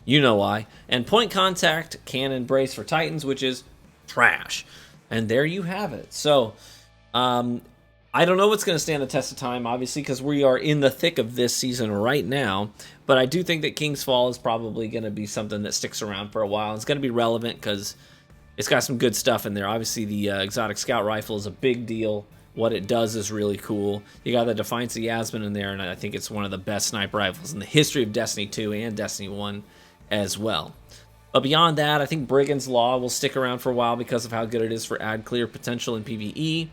You know why. And Point Contact Cannon Brace for Titans, which is trash. And there you have it. So, I don't know what's going to stand the test of time, obviously, because we are in the thick of this season right now. But I do think that King's Fall is probably going to be something that sticks around for a while. It's going to be relevant because it's got some good stuff in there. Obviously, the exotic scout rifle is a big deal. What it does is really cool. You got the Defiance of Yasmin in there, and I think it's one of the best sniper rifles in the history of Destiny 2 and Destiny 1 as well. But beyond that, I think Brigand's Law will stick around for a while because of how good it is for ad clear potential in PvE.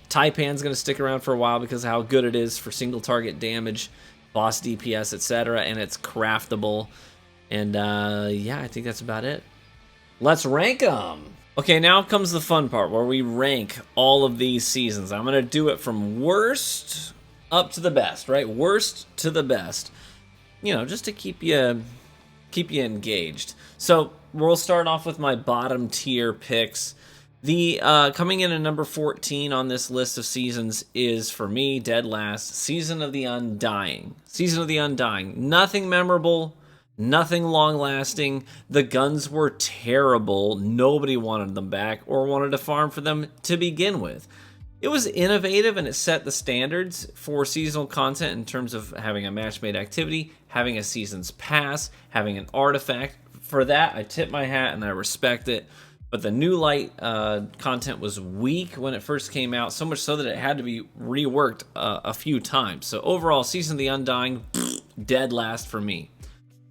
Taipan's going to stick around for a while because of how good it is for single target damage, boss DPS, etc., and it's craftable. And yeah, I think that's about it. Let's rank them. Okay, now comes the fun part where we rank all of these seasons. I'm going to do it from worst up to the best, right? Worst to the best. You know, just to keep you engaged. So we'll start off with my bottom tier picks. The coming in at number 14 on this list of seasons is, for me, dead last, Season of the Undying. Season of the Undying. Nothing memorable. Nothing long-lasting. The guns were terrible. Nobody wanted them back or wanted to farm for them to begin with. It was innovative and it set the standards for seasonal content in terms of having a match-made activity, having a season's pass, having an artifact. For that, I tip my hat and I respect it. But the New Light content was weak when it first came out, so much so that it had to be reworked a few times. So overall, Season of the Undying, dead last for me.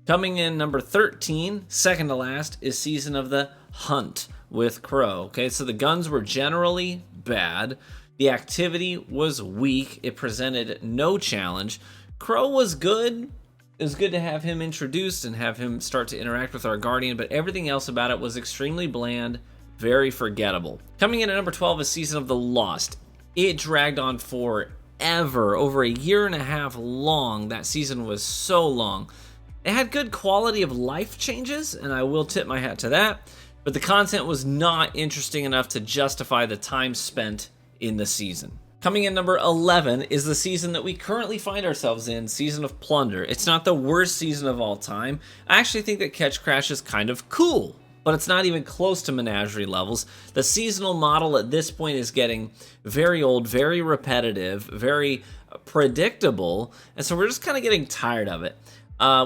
Coming in number 13, second to last, is Season of the Hunt with Crow. Okay, so the guns were generally bad. The activity was weak. It presented no challenge. Crow was good. It was good to have him introduced and have him start to interact with our Guardian, but everything else about it was extremely bland, very forgettable. Coming in at number 12 is Season of the Lost. It dragged on forever, over a year and a half long. That season was so long. It had good quality of life changes, and I will tip my hat to that, but the content was not interesting enough to justify the time spent in the season. Coming in number 11 is the season that we currently find ourselves in, Season of Plunder. It's not the worst season of all time. I actually think that Catch Crash is kind of cool, but it's not even close to Menagerie levels. The seasonal model at this point is getting very old, very repetitive, very predictable, and so we're just kind of getting tired of it.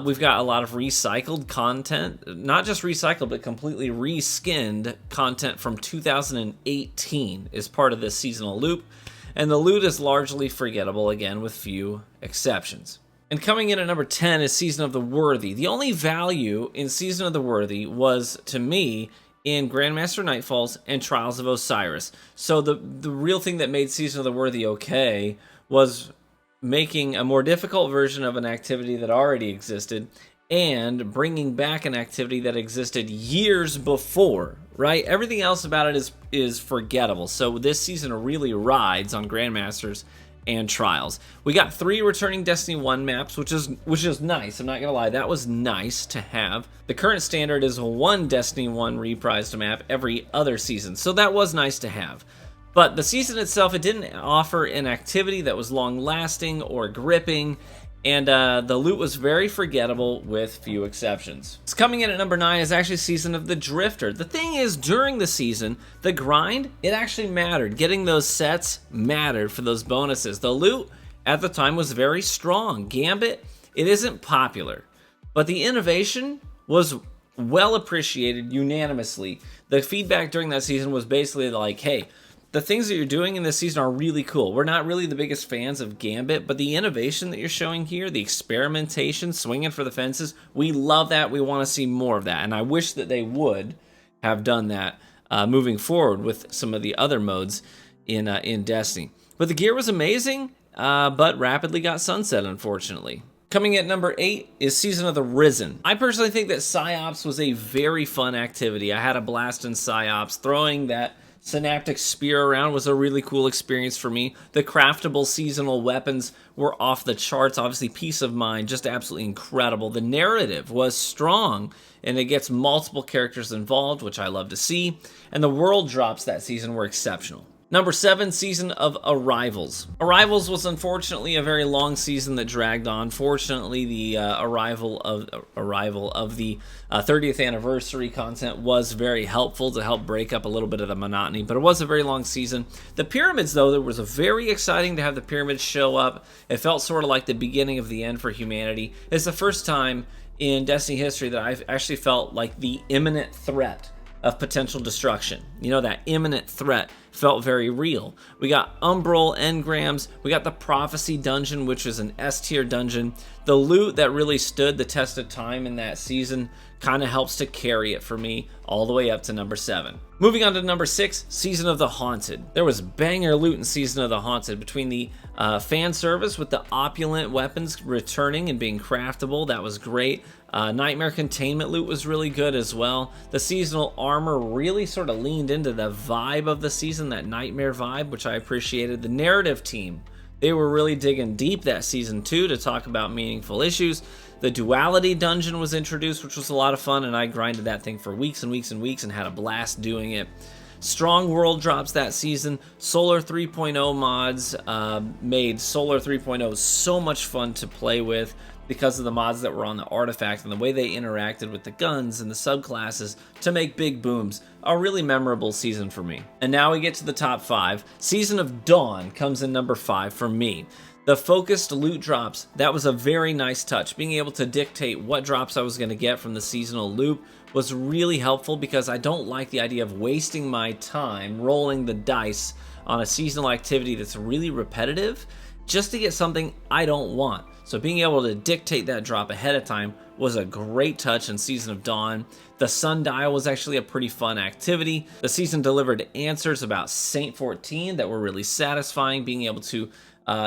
We've got a lot of recycled content, not just recycled, but completely reskinned content from 2018 is part of this seasonal loop, and the loot is largely forgettable, again, with few exceptions. And coming in at number 10 is Season of the Worthy. The only value in Season of the Worthy was, to me, in Grandmaster Nightfalls and Trials of Osiris. So the real thing that made Season of the Worthy okay was making a more difficult version of an activity that already existed and bringing back an activity that existed years before, right? Everything else about it is forgettable. So this season really rides on Grandmasters and Trials. We got 3 returning Destiny 1 maps, which is nice. I'm not gonna lie, that was nice to have. The current standard is 1 Destiny 1 reprised map every other season, so that was nice to have. But the season itself, it didn't offer an activity that was long-lasting or gripping, and the loot was very forgettable with few exceptions. It's coming in at number 9 is actually Season of the Drifter. The thing is, during the season, the grind, it actually mattered. Getting those sets mattered for those bonuses. The loot at the time was very strong. Gambit, it isn't popular, but the innovation was well appreciated unanimously. The feedback during that season was basically like, hey, The things that you're doing in this season are really cool. We're not really the biggest fans of Gambit, but the innovation that you're showing here, the experimentation, swinging for the fences, we love that. We want to see more of that, and I wish that they would have done that moving forward with some of the other modes in Destiny. But the gear was amazing, but rapidly got sunset, unfortunately. Coming at number 8 is Season of the Risen. I personally think that Psyops was a very fun activity. I had a blast in Psyops. Throwing that Synaptic Spear around was a really cool experience for me. The craftable seasonal weapons were off the charts. Obviously, Peace of Mind, just absolutely incredible. The narrative was strong, and it gets multiple characters involved, which I love to see. And the world drops that season were exceptional. Number 7, Season of Arrivals. Arrivals was unfortunately a very long season that dragged on. Fortunately, the arrival of the 30th anniversary content was very helpful to help break up a little bit of the monotony, but it was a very long season. The pyramids, though, it was very exciting to have the pyramids show up. It felt sort of like the beginning of the end for humanity. It's the first time in Destiny history that I've actually felt like the imminent threat of potential destruction. You know, that imminent threat felt very real. We got Umbral engrams, we got the Prophecy dungeon, which is an S tier dungeon. The loot that really stood the test of time in that season kind of helps to carry it for me all the way up to number 7. Moving on to number 6, Season of the Haunted. There was banger loot in Season of the Haunted between the fan service with the opulent weapons returning and being craftable. That was great. Nightmare containment loot was really good as well. The seasonal armor really sort of leaned into the vibe of the season, that nightmare vibe, which I appreciated. The narrative team, they were really digging deep that season 2 to talk about meaningful issues. The duality dungeon was introduced, which was a lot of fun, and I grinded that thing for weeks and weeks and weeks and had a blast doing it. Strong World drops that season. Solar 3.0 mods made Solar 3.0 so much fun to play with because of the mods that were on the artifact and the way they interacted with the guns and the subclasses to make big booms. A really memorable season for me. And now we get to the top 5. Season of Dawn comes in number 5 for me. The focused loot drops, that was a very nice touch. Being able to dictate what drops I was going to get from the seasonal loop was really helpful because I don't like the idea of wasting my time rolling the dice on a seasonal activity that's really repetitive just to get something I don't want. So being able to dictate that drop ahead of time was a great touch in Season of Dawn. The Sundial was actually a pretty fun activity. The season delivered answers about Saint 14 that were really satisfying. Being able to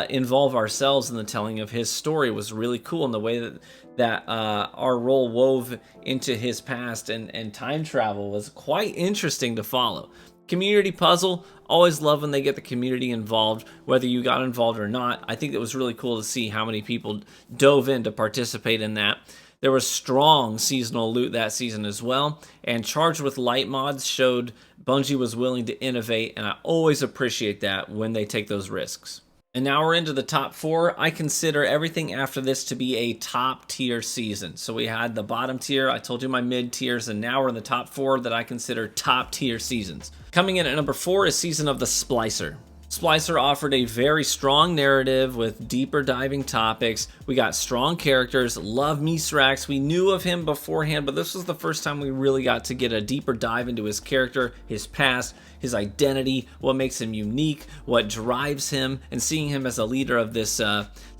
involve ourselves in the telling of his story was really cool, in the way that our role wove into his past and time travel was quite interesting to follow. Community puzzle, always love when they get the community involved, whether you got involved or not. I think it was really cool to see how many people dove in to participate in that. There was strong seasonal loot that season as well, and Charged with Light mods showed Bungie was willing to innovate, and I always appreciate that when they take those risks. And now we're into the top 4. I consider everything after this to be a top tier season. So we had the bottom tier, I told you my mid tiers, and now we're in the top 4 that I consider top tier seasons. Coming in at number 4 is Season of the Splicer. Splicer offered a very strong narrative with deeper diving topics. We got strong characters. Love Misrax. We knew of him beforehand, but this was the first time we really got to get a deeper dive into his character, his past, his identity, what makes him unique, what drives him, and seeing him as a leader of this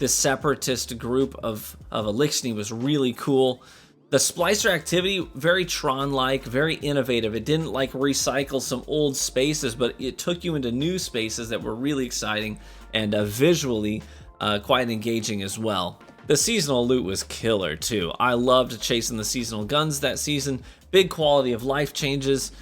separatist group of Elixni was really cool. The Splicer activity, very Tron-like, very innovative. It didn't like recycle some old spaces, but it took you into new spaces that were really exciting and visually quite engaging as well. The seasonal loot was killer too. I loved chasing the seasonal guns that season. Big quality of life changes.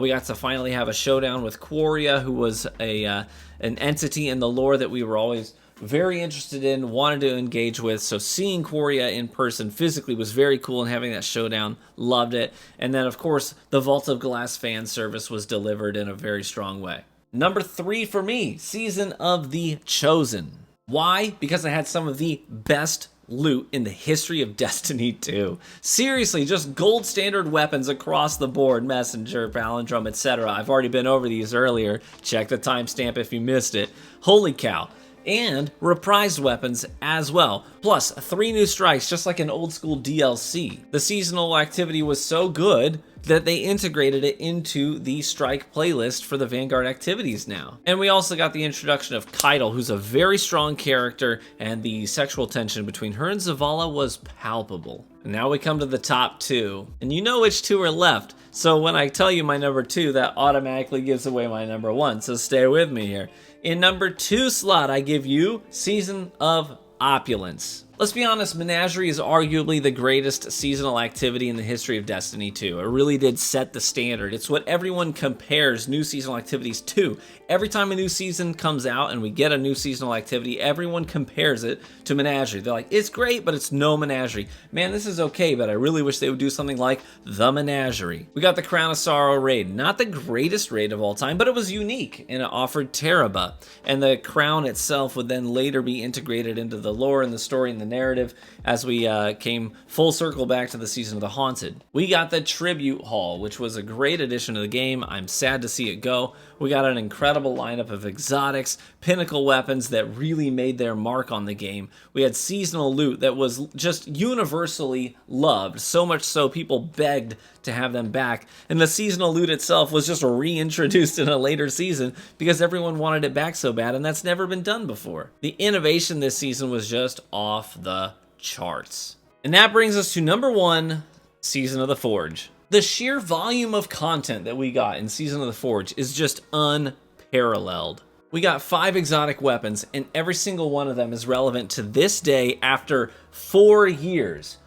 We got to finally have a showdown with Quoria, who was an entity in the lore that we were always very interested in, wanted to engage with. So seeing Quoria in person physically was very cool, and having that showdown, loved it. And then of course the Vault of Glass fan service was delivered in a very strong way. Number 3 for me, Season of the Chosen. Why? Because I had some of the best loot in the history of Destiny 2. Seriously, just gold standard weapons across the board, messenger, palindrome, etc. I've already been over these earlier. Check the timestamp if you missed it. Holy cow. And reprised weapons as well. Plus 3 new strikes, just like an old school DLC. The seasonal activity was so good that they integrated it into the strike playlist for the Vanguard activities now. And we also got the introduction of Keitel, who's a very strong character, and the sexual tension between her and Zavala was palpable. And now we come to the top 2, and you know which 2 are left. So when I tell you my number 2, that automatically gives away my number 1, so stay with me here. In number 2 slot, I give you Season of Opulence. Let's be honest, Menagerie is arguably the greatest seasonal activity in the history of Destiny 2. It really did set the standard. It's what everyone compares new seasonal activities to. Every time a new season comes out and we get a new seasonal activity, everyone compares it to Menagerie. They're like, it's great, but it's no Menagerie. Man, this is okay, but I really wish they would do something like the Menagerie. We got the Crown of Sorrow raid. Not the greatest raid of all time, but it was unique, and it offered Teraba. And the crown itself would then later be integrated into the lore and the story and the narrative as we came full circle back to the Season of the Haunted. We got the Tribute Hall, which was a great addition to the game. I'm sad to see it go. We got an incredible lineup of exotics, pinnacle weapons that really made their mark on the game. We had seasonal loot that was just universally loved, so much so people begged to have them back. And the seasonal loot itself was just reintroduced in a later season because everyone wanted it back so bad, and that's never been done before. The innovation this season was just off the charts. And that brings us to number 1, Season of the Forge. The sheer volume of content that we got in Season of the Forge is just unparalleled. We got 5 exotic weapons, and every single one of them is relevant to this day after 4 years.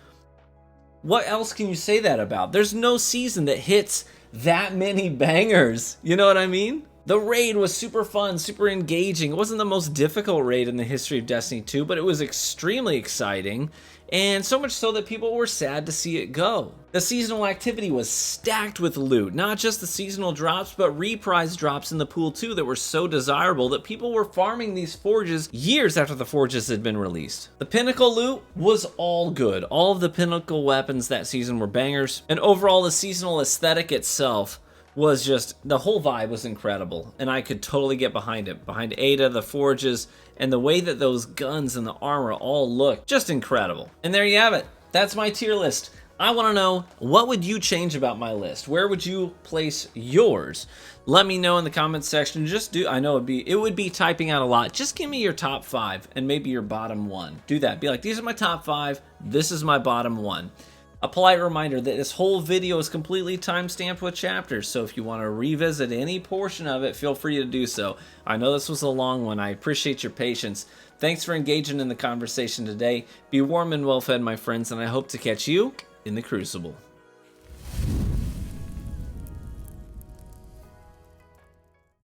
What else can you say that about? There's no season that hits that many bangers. You know what I mean? The raid was super fun, super engaging. It wasn't the most difficult raid in the history of Destiny 2, but it was extremely exciting, and so much so that people were sad to see it go. The seasonal activity was stacked with loot, not just the seasonal drops, but reprise drops in the pool too that were so desirable that people were farming these forges years after the forges had been released. The pinnacle loot was all good. All of the pinnacle weapons that season were bangers, and overall the seasonal aesthetic itself was just, the whole vibe was incredible, and I could totally get behind it. Behind Ada, the forges, and the way that those guns and the armor all look, just incredible. And there you have it. That's my tier list. I want to know, what would you change about my list? Where would you place yours? Let me know in the comments section. Just do, I know it would be typing out a lot. Just give me your top 5 and maybe your bottom 1. Do that. Be like, these are my top 5. This is my bottom 1. A polite reminder that this whole video is completely time-stamped with chapters, so if you want to revisit any portion of it, feel free to do so. I know this was a long one. I appreciate your patience. Thanks for engaging in the conversation today. Be warm and well-fed, my friends, and I hope to catch you in the Crucible.